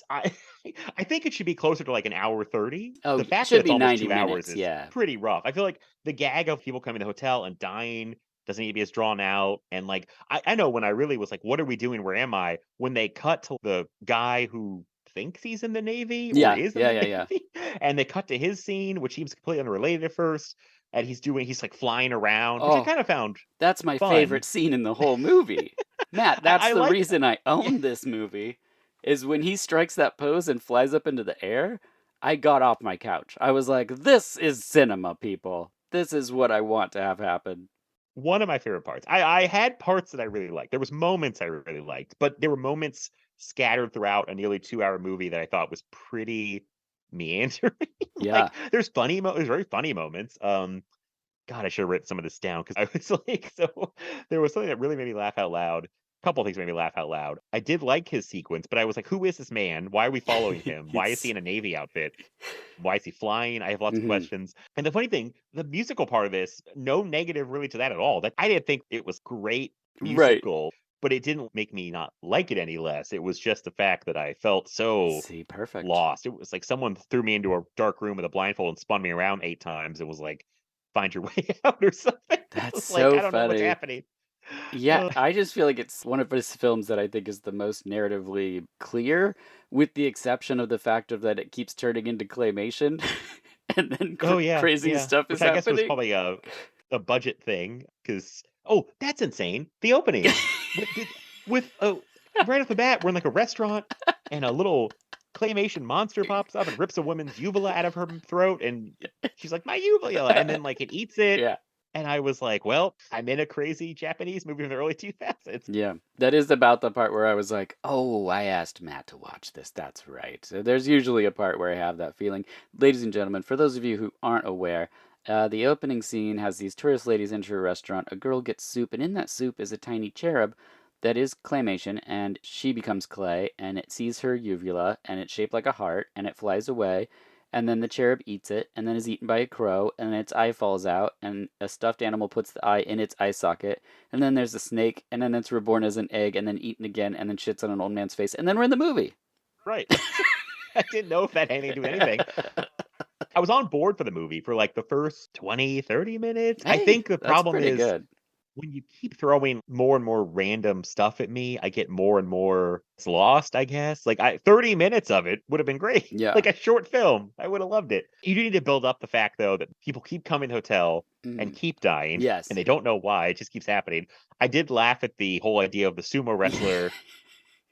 I think it should be closer to like an hour 30. Oh, The it fact that should it's be almost 90 2 hours minutes, is yeah. pretty rough. I feel like the gag of people coming to the hotel and dying doesn't need to be as drawn out. And like I know when I really was like, what are we doing? Where am I? When they cut to the guy who thinks he's in the Navy or Yeah, is in yeah, the yeah, yeah. Navy, and they cut to his scene, which seems completely unrelated at first, and he's like flying around, which I Oh, kind of found that's my fun. favorite scene in the whole movie. Matt, that's I the like reason I own this movie, is when he strikes that pose and flies up into the air, I got off my couch. I was like, this is cinema, people. This is what I want to have happen. one of my favorite parts. I had parts that I really liked. There was moments I really liked, but there were moments scattered throughout a nearly 2 hour movie that I thought was pretty meandering. Yeah. Like there's very funny moments. God, I should have written some of this down because I was like, so there was something that really made me laugh out loud. A couple of things made me laugh out loud. I did like his sequence, but I was like, who is this man? Why are we following him? Why is he It's in a Navy outfit? Why is he flying? I have lots of mhm. questions. And the funny thing, the musical part of this, no negative really to that at all. That I didn't think it was great Right. musical, but it didn't make me not like it any less. It was just the fact that I felt so See, perfect. lost. It was like someone threw me into a dark room with a blindfold and spun me around 8 times. It was like, find your way out or something. It That's was like, so I don't know what's funny. happening. Yeah, I just feel like it's one of his films that I think is the most narratively clear, with the exception of the fact of that it keeps turning into claymation, and then Oh yeah, crazy yeah. stuff Which is I guess was happening. probably a budget thing because oh, that's insane. The opening with right off the bat, we're in like a restaurant and a little claymation monster pops up and rips a woman's uvula out of her throat, and she's like, my uvula, and then like it eats it. Yeah. And I was like, well, I'm in a crazy Japanese movie from the early 2000s. Yeah, that is about the part where I was like, "Oh, I asked Matt to watch this. That's right." So there's usually a part where I have that feeling. Ladies and gentlemen, for those of you who aren't aware, the opening scene has these tourist ladies enter a restaurant. A girl gets soup, and in that soup is a tiny cherub that is claymation, and she becomes clay, and it sees her uvula, and it's shaped like a heart, and it flies away. And then the cherub eats it, and then is eaten by a crow, and its eye falls out, and a stuffed animal puts the eye in its eye socket, and then there's a snake, and then it's reborn as an egg, and then eaten again, and then shits on an old man's face, and then we're in the movie. Right. I didn't know if that had anything to do with anything. I was on board for the movie for like the first 20, 30 minutes. I Hey, think the that's problem pretty is good. when you keep throwing more and more random stuff at me, I get more and more it's lost, I guess. Like 30 minutes of it would have been great. Yeah. Like a short film. I would have loved it. You do need to build up the fact though that people keep coming to the hotel and Mm. keep dying and Yes. they don't know why. It just keeps happening. I did laugh at the whole idea of the sumo wrestler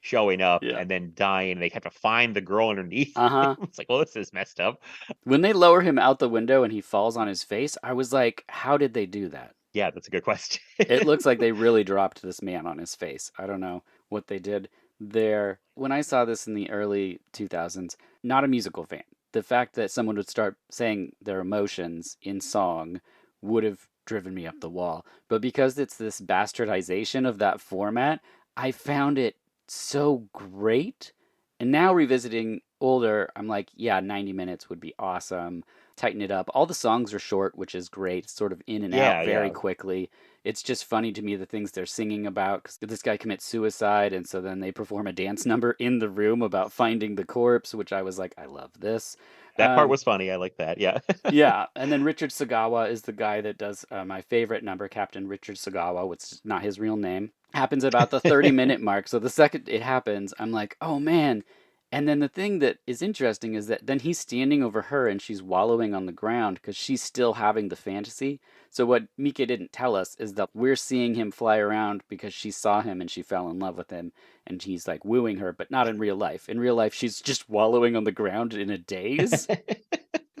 showing up Yeah. and then dying and they have to find the girl underneath him. Uh-huh. It's like, well, this is messed up. When they lower him out the window and he falls on his face, I was like, how did they do that? Yeah, that's a good question. It looks like they really dropped this man on his face. I don't know what they did there. When I saw this in the early 2000s, not a musical fan. The fact that someone would start saying their emotions in song would have driven me up the wall. But because it's this bastardization of that format, I found it so great. And now revisiting older, I'm like, yeah, 90 minutes would be awesome. Tighten it up. All the songs are short, which is great, sort of in and out Yeah, very yeah. quickly. It's just funny to me the things they're singing about because this guy commits suicide, and so then they perform a dance number in the room about finding the corpse, which I was like, I love this. That part Um, was funny. I like that. Yeah. yeah, and then Richard Sagawa is the guy that does my favorite number, Captain Richard Sagawa, which is not his real name. Happens about the 30-minute mark. So the second it happens, I'm like, oh man. And then the thing that is interesting is that then he's standing over her and she's wallowing on the ground because she's still having the fantasy. So what Mika didn't tell us is that we're seeing him fly around because she saw him and she fell in love with him and he's like wooing her, but not in real life. In real life, she's just wallowing on the ground in a daze.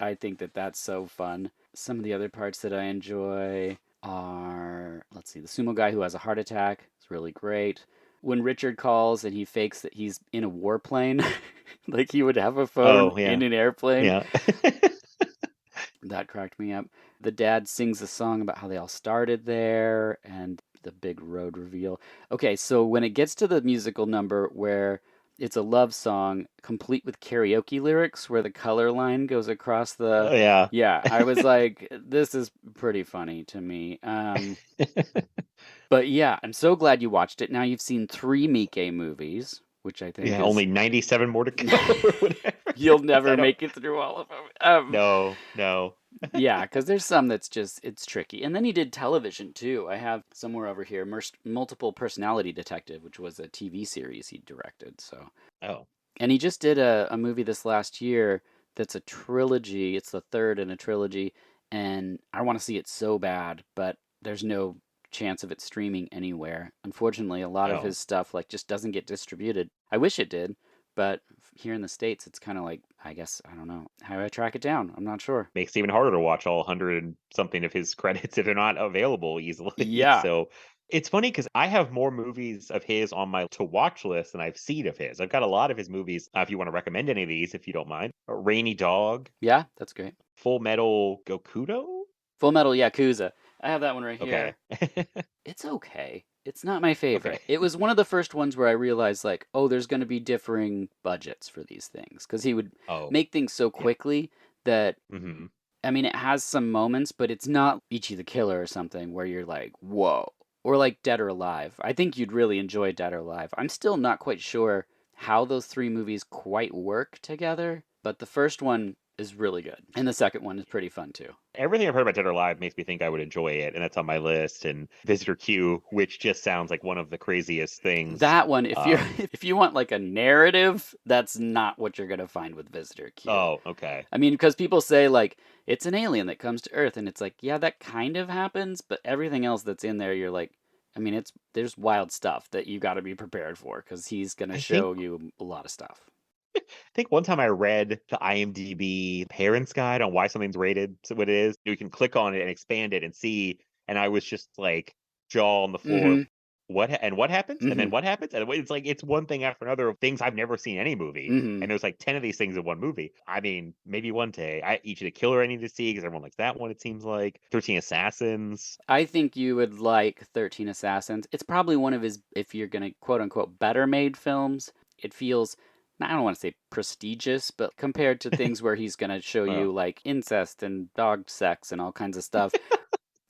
I think that that's so fun. Some of the other parts that I enjoy are, let's see, the sumo guy who has a heart attack is really great. When Richard calls and he fakes that he's in a warplane, like he would have a phone Oh, in yeah. an airplane, Yeah. that cracked me up. The dad sings a song about how they all started there and the big road reveal. Okay, so when it gets to the musical number where it's a love song complete with karaoke lyrics where the color line goes across the Oh, yeah. yeah, I was like this is pretty funny to me. But yeah, I'm so glad you watched it. Now you've seen 3 Miike movies, which I think Yeah, is only 97 more to go or whatever. you'll I never don't make it through all of them. No, no. Yeah, because there's some that's just it's tricky. And then he did television too. I have somewhere over here, Multiple Personality Detective, which was a TV series he directed. So, Oh. and he just did a movie this last year that's a trilogy. It's the third in a trilogy, and I want to see it so bad, but there's no chance of it streaming anywhere. Unfortunately, a lot of Oh. his stuff like just doesn't get distributed. I wish it did, but here in the States, it's kind of like I guess I don't know how I track it down. I'm not sure. Makes it even harder to watch all 100 and something of his credits if they're not available easily. Yeah, So it's funny because I have more movies of his on my to watch list than I've seen of his. I've got a lot of his movies. If you want to recommend any of these, if you don't mind, Rainy Dog, yeah, that's great. Full Metal Gokudo. Full Metal Yakuza. I have that one right Okay. here. It's okay. It's not my Okay. favorite. It was one of the first ones where I realized, like, oh, there's going to be differing budgets for these things. Because he would Oh, make things so yeah. quickly that, Hmm. I mean, it has some moments, but it's not Ichi the Killer or something where you're like, whoa. Or like Dead or Alive. I think you'd really enjoy Dead or Alive. I'm still not quite sure how those 3 movies quite work together, but the first one is really good. And the second one is pretty fun too. Everything I've heard about Dead or Alive makes me think I would enjoy it, and that's on my list. And Visitor Q, which just sounds like one of the craziest things. That one, if you're Um, if you want like a narrative, that's not what you're gonna find with Visitor Q. oh, okay. I mean, because people say like it's an alien that comes to Earth, and it's like, yeah, that kind of happens, but everything else that's in there, you're like, I mean, it's there's wild stuff that you got to be prepared for because he's gonna I think show you a lot of stuff. I think one time I read the IMDb parents guide on why something's rated what it is. You can click on it and expand it and see. And I was just like jaw on the floor. Mm-hmm. What happens? And Mm-hmm. then what happens? And it's like it's one thing after another of things I've never seen in any movie. Mm-hmm. And there's like 10 of these things in one movie. I mean, maybe one day. Each of the Killer I need to see because everyone likes that one, it seems like. 13 Assassins. I think you would like 13 Assassins. It's probably one of his, if you're gonna quote unquote better made films. It feels I don't want to say prestigious, but compared to things where he's going to show Uh, you like incest and dog sex and all kinds of stuff,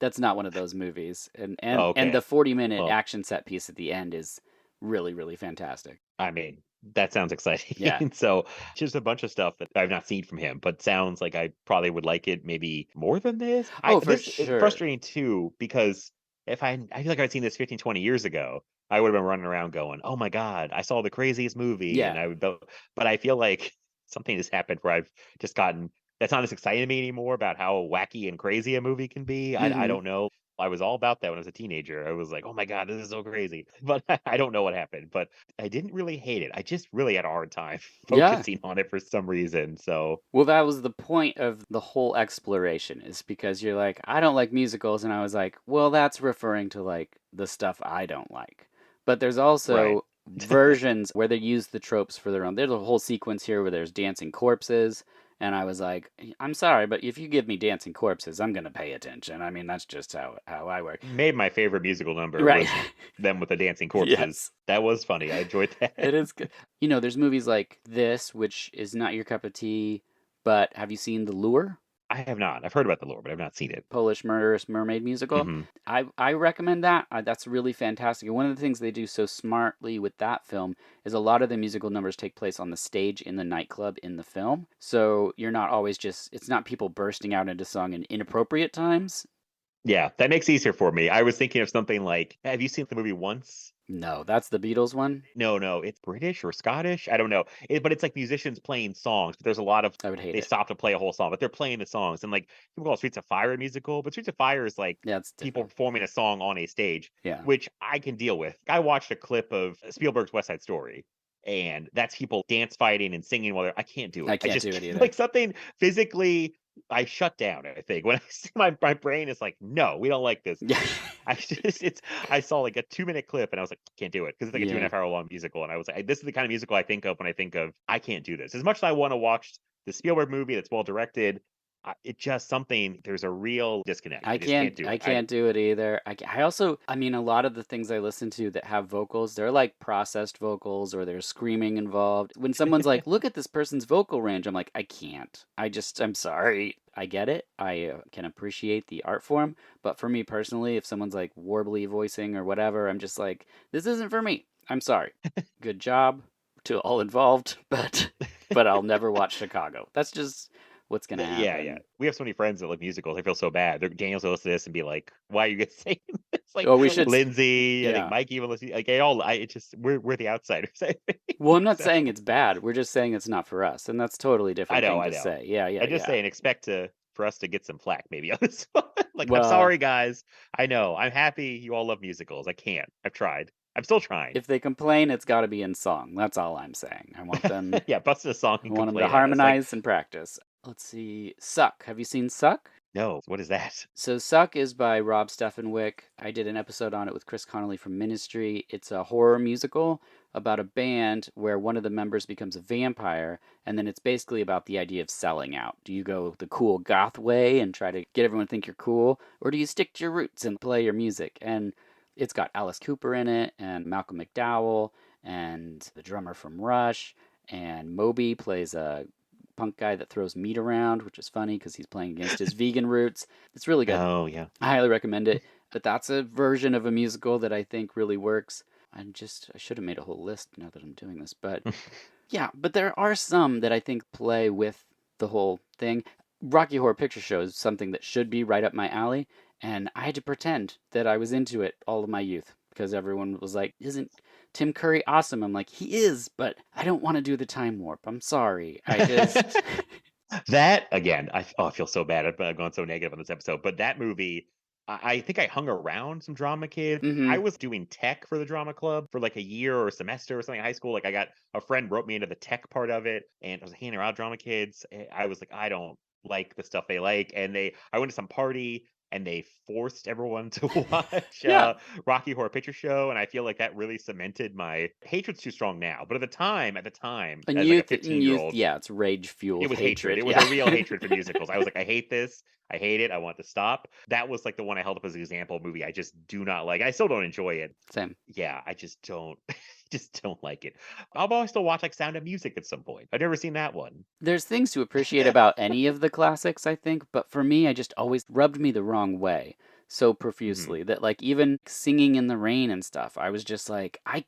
that's not one of those movies. And oh, and the okay. 40-minute Well, action set piece at the end is really really fantastic. I mean, That sounds Yeah. exciting. So, just a bunch of stuff that I've not seen from him, but sounds like I probably would like it maybe more than this. I Oh, for this is sure. frustrating too because if I feel like I'd seen this 15, 20 years ago, I would have been running around going, "Oh my God, I saw the craziest movie," and Yeah. I would. But I feel like something has happened where I've just gotten that's not as exciting to me anymore about how wacky and crazy a movie can be. I Hmm. don't know. I was all about that when I was a teenager. I was like, "Oh my God, this is so crazy," but I don't know what happened. But I didn't really hate it. I just really had a hard time Yeah. focusing on it for some reason. So, Well, that was the point of the whole exploration, is because you're like, I don't like musicals, and I was like, well, that's referring to like the stuff I don't like. But there's right. also versions where they use the tropes for their own. There's a whole sequence here where there's dancing corpses, and I was like, I'm sorry, but if you give me dancing corpses, I'm gonna pay attention. I mean, that's just how I work. Maybe my favorite musical number Right. was them with the dancing corpses. Yes. That was funny. I enjoyed that. It is good. There's movies like this, which is not your cup of tea, but have you seen The Lure? I have not. I've heard about the lore, but I've not seen it. Polish Murderous Mermaid musical. Hmm. I recommend that. That's really fantastic. And one of the things they do so smartly with that film is a lot of the musical numbers take place on the stage in the nightclub in the film. So you're not always just, it's not people bursting out into song in inappropriate times. Yeah, that makes it easier for me. I was thinking of something like, have you seen the movie Once? No, that's the Beatles one. No, no, it's British or Scottish. I don't know. But it's like musicians playing songs. But there's a lot of I would hate they it. stop to play a whole song, but they're playing the songs. And like people call Streets of Fire a musical, but Streets of Fire is like Yeah, it's people different. performing a song on a stage, Yeah. which I can deal with. I watched a clip of Spielberg's West Side Story, and that's people dance fighting and singing while they're. I can't do I it. I can't just do it either. like something physically. I shut down. I think when I see my brain is like, no, we don't like this. Yeah. I just it's I saw like a 2 minute clip and I was like, can't do it because it's like a two and a Yeah. half hour long musical. And I was like, this is the kind of musical I think of when I think of I can't do this. As much as I want to watch the Spielberg movie that's well directed, it just something there's a real disconnect. I just can't do I it. can't do it either. I also, I mean, a lot of the things I listen to that have vocals, they're like processed vocals or there's screaming involved. When someone's like, "Look at this person's vocal range," I'm like, I can't. I'm sorry. I get it. I can appreciate the art form, but for me personally, if someone's like warbly voicing or whatever, I'm just like, this isn't for me. I'm sorry. Good job to all involved, but I'll never watch Chicago. That's just what's gonna Yeah, yeah. happen. We have so many friends that like musicals. I feel so bad. Daniel's will listen to this and be like, "Why are you guys saying this?" Like Oh, we should. Lindsay, I think Yeah. Mike even listen. Like they all. It just we're the outsiders. I Well, think. I'm not So saying it's bad. We're just saying it's not for us, and that's totally I different know, thing I to know. say. Yeah, yeah, I just yeah. say and expect to for us to get some flack maybe on this one. Like, I'm Well, sorry, guys. I know. I'm happy you all love musicals. I can't. I've tried. I'm still trying. if they complain, it's got to be in song. That's all I'm saying. Yeah, busted a song I and want them to complain at us. Like, harmonize and practice. Let's see. Suck. Have you seen Suck? no, what is that? So Suck is by Rob Steffenwick. I did an episode on it with Chris Connolly from Ministry. It's a horror musical about a band where one of the members becomes a vampire, and then it's basically about the idea of selling out. Do you go the cool goth way and try to get everyone to think you're cool, or do you stick to your roots and play your music? And it's got Alice Cooper in it, and Malcolm McDowell, and the drummer from Rush, and Moby plays a punk guy that throws meat around, which is funny because he's playing against his vegan roots. It's really good. Oh, yeah. I highly recommend it. But that's a version of a musical that I think really works. I should have made a whole list now that I'm doing this. But yeah, but there are some that I think play with the whole thing. Rocky Horror Picture Show is something that should be right up my alley. And I had to pretend that I was into it all of my youth because everyone was like, "Isn't Tim Curry awesome?" I'm like, "He is, but I don't want to do the time warp. I'm sorry. I just." That again, I feel so bad. I've gone so negative on this episode, but that movie, I think I hung around some drama kids. I Mm-hmm. was doing tech for the drama club for like a year or a semester or something in high school. Like I got a friend wrote me into the tech part of it, and I was hanging around drama kids. I was like, I don't like the stuff they like, and I went to some party. And they forced everyone to watch Yeah. Rocky Horror Picture Show, and I feel like that really cemented my hatred's too strong now. But at the time, In as like a youth, 15 year old, yeah, it's rage it fueled was hatred. hatred. It was Yeah. a real hatred for musicals. I was like, I hate this. I hate it. I want to stop. That was like the one I held up as an example of movie I just do not like. I still don't enjoy it. Same. Yeah, I just don't just don't like it. I'll probably still watch like Sound of Music at some point. I've never seen that one. There's things to appreciate about any of the classics, I think, but for me, I just always rubbed me the wrong way so Hmm. profusely that, like, even singing in the rain and stuff, I was just like, I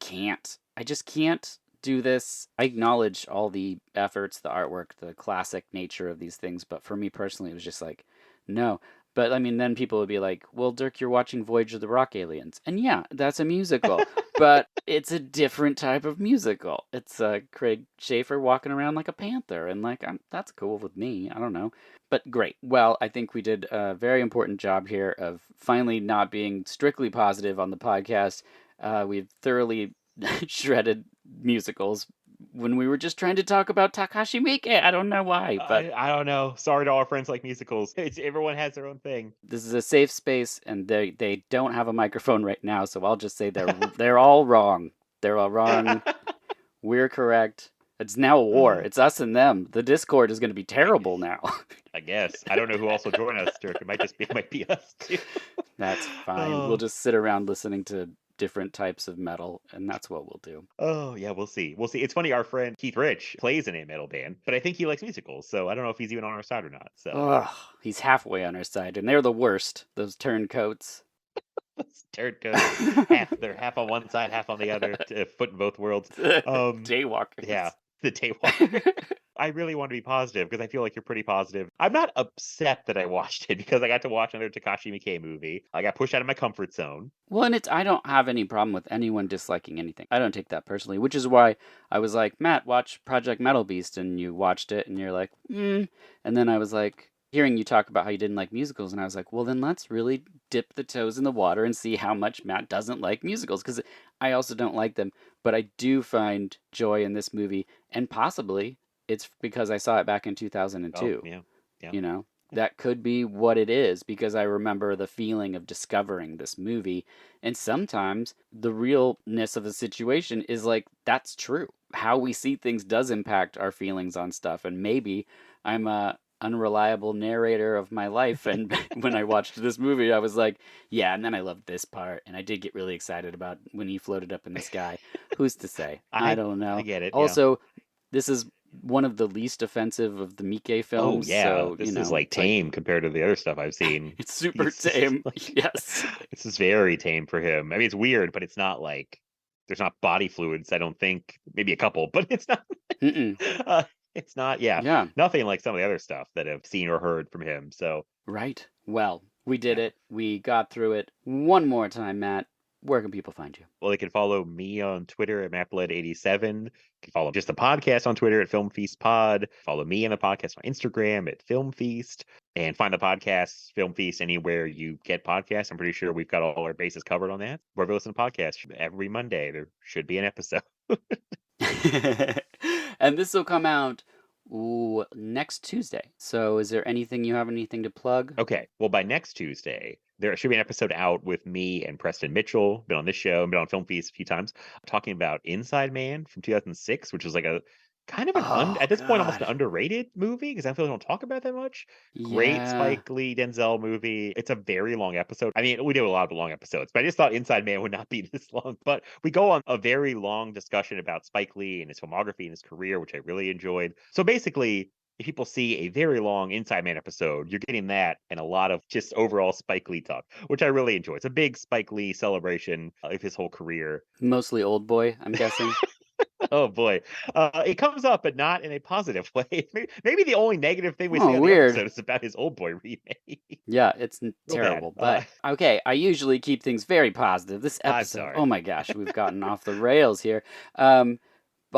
just can't do this. I acknowledge all the efforts, the artwork, the classic nature of these things, but for me personally, it was just like, no. But I mean, then people would be like, well, Dirk, you're watching Voyage of the Rock Aliens. And yeah, that's a musical, but it's a different type of musical. It's Craig Schaefer walking around like a panther, and like, that's cool with me. I don't know. But great. Well, I think we did a very important job here of finally not being strictly positive on the podcast. We've thoroughly shredded musicals when we were just trying to talk about Takashi Miike. I don't know why, but I don't know. Sorry to all our friends like musicals. Everyone has their own thing. this is a safe space, and they don't have a microphone right now, so I'll just say they're all wrong. They're all wrong. We're correct. It's now a war. It's us and them. The Discord is going to be terrible now. I guess. I don't know who else will join us, Dirk. It might be us too. That's fine. We'll just sit around listening to different types of metal, and that's what we'll do. Oh, yeah, we'll see. We'll see. It's funny, our friend Keith Rich plays in a metal band, but I think he likes musicals, so I don't know if he's even on our side or not. So Ugh, he's halfway on our side, and they're the worst. Those turncoats. turncoats, they're half on one side, half on the other, foot in both worlds. Daywalkers. Yeah, the Daywalker. I really want to be positive because I feel like you're pretty positive. I'm not upset that I watched it because I got to watch another Takashi Miike movie. I got pushed out of my comfort zone. Well, and I don't have any problem with anyone disliking anything. I don't take that personally, which is why I was like, Matt, watch Project Metal Beast, and you watched it, and you're like, And then I was like, hearing you talk about how you didn't like musicals, and I was like, well, then let's really dip the toes in the water and see how much Matt doesn't like musicals, because I also don't like them, but I do find joy in this movie, and possibly it's because I saw it back in 2002. Oh, yeah. You know, that could be what it is, because I remember the feeling of discovering this movie. And sometimes the realness of a situation is like, that's true. How we see things does impact our feelings on stuff. And maybe I'm a unreliable narrator of my life. And when I watched this movie, I was like, yeah, and then I loved this part. And I did get really excited about when he floated up in the sky. Who's to say? I don't know. I get it. Also, this is one of the least offensive of the Miike films. Oh, yeah. So, This is like tame compared to the other stuff I've seen. It's super tame. Yes. This is very tame for him. I mean, it's weird, but it's not like there's not body fluids. I don't think, maybe a couple, but it's not. It's not. Yeah. Nothing like some of the other stuff that I've seen or heard from him. So right. Well, we did it. We got through it. One more time, Matt. Where can people find you? Well, they can follow me on Twitter at MattBled87. You can follow just the podcast on Twitter at Film Feast Pod. Follow me and the podcast on Instagram at Film Feast. And find the podcast, Film Feast, anywhere you get podcasts. I'm pretty sure we've got all our bases covered on that. Wherever you listen to podcasts, every Monday there should be an episode. And this will come out next Tuesday. So is there anything to plug? Okay. Well, by next Tuesday, there should be an episode out with me and Preston Mitchell. Been on this show, been on Film Feast a few times, talking about Inside Man from 2006, which was like a kind of at this point almost an underrated movie because I feel like we don't talk about that much. Great Spike Lee Denzel movie. It's a very long episode. I mean, we do a lot of long episodes, but I just thought Inside Man would not be this long. But we go on a very long discussion about Spike Lee and his filmography and his career, which I really enjoyed. So basically, if people see a very long Inside Man episode, you're getting that and a lot of just overall Spike Lee talk, which I really enjoy. It's a big Spike Lee celebration of his whole career. Mostly Old Boy, I'm guessing. Oh boy, it comes up, but not in a positive way. Maybe the only negative thing we see on the episode is about his Old Boy remake. Yeah, it's terrible. But okay, I usually keep things very positive. This episode, oh my gosh, we've gotten off the rails here. But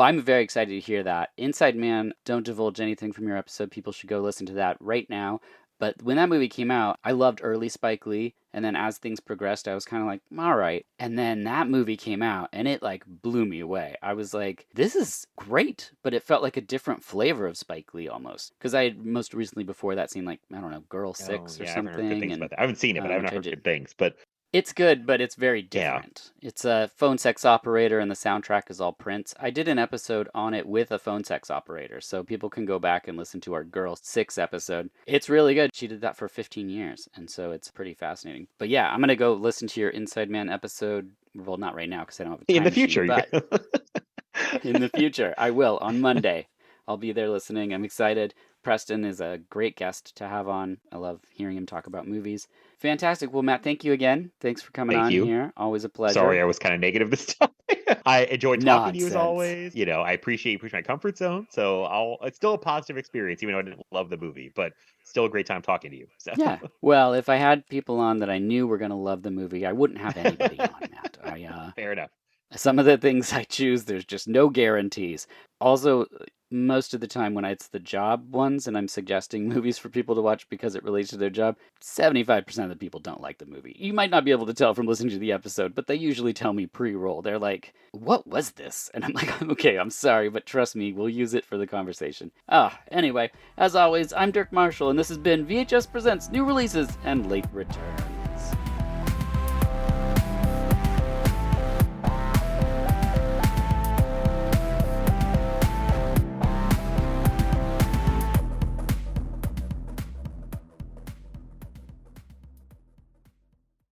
I'm very excited to hear that. Inside Man, don't divulge anything from your episode. People should go listen to that right now. But when that movie came out, I loved early Spike Lee. And then as things progressed, I was kind of like, all right. And then that movie came out and it like blew me away. I was like, this is great. But it felt like a different flavor of Spike Lee almost. Because I had most recently before that seen like, I don't know, Girl 6 or something. I haven't heard good things about that. I haven't seen it, but I've heard good things. But it's good, but it's very different. Yeah. It's a phone sex operator and the soundtrack is all Prince. I did an episode on it with a phone sex operator, so people can go back and listen to our Girl 6 episode. It's really good. She did that for 15 years, and so it's pretty fascinating. But yeah, I'm going to go listen to your Inside Man episode. Well, not right now because I don't have a time in the future, machine, but in the future, I will on Monday. I'll be there listening. I'm excited. Preston is a great guest to have on. I love hearing him talk about movies. Fantastic. Well, Matt, thank you again. Thanks for coming on here. Always a pleasure. Sorry, I was kind of negative this time. I enjoy talking to you as Nonsense. always. I appreciate you pushing my comfort zone. So it's still a positive experience, even though I didn't love the movie, but still a great time talking to you. So Yeah. Well, if I had people on that I knew were going to love the movie, I wouldn't have anybody on, Matt. fair enough. Some of the things I choose, there's just no guarantees. Also, most of the time when it's the job ones and I'm suggesting movies for people to watch because it relates to their job, 75% of the people don't like the movie. You might not be able to tell from listening to the episode, but they usually tell me pre-roll. They're like, "What was this?" And I'm like, "Okay, I'm sorry, but trust me, we'll use it for the conversation." Anyway, as always, I'm Dirk Marshall, and this has been VHS Presents New Releases and Late Returns.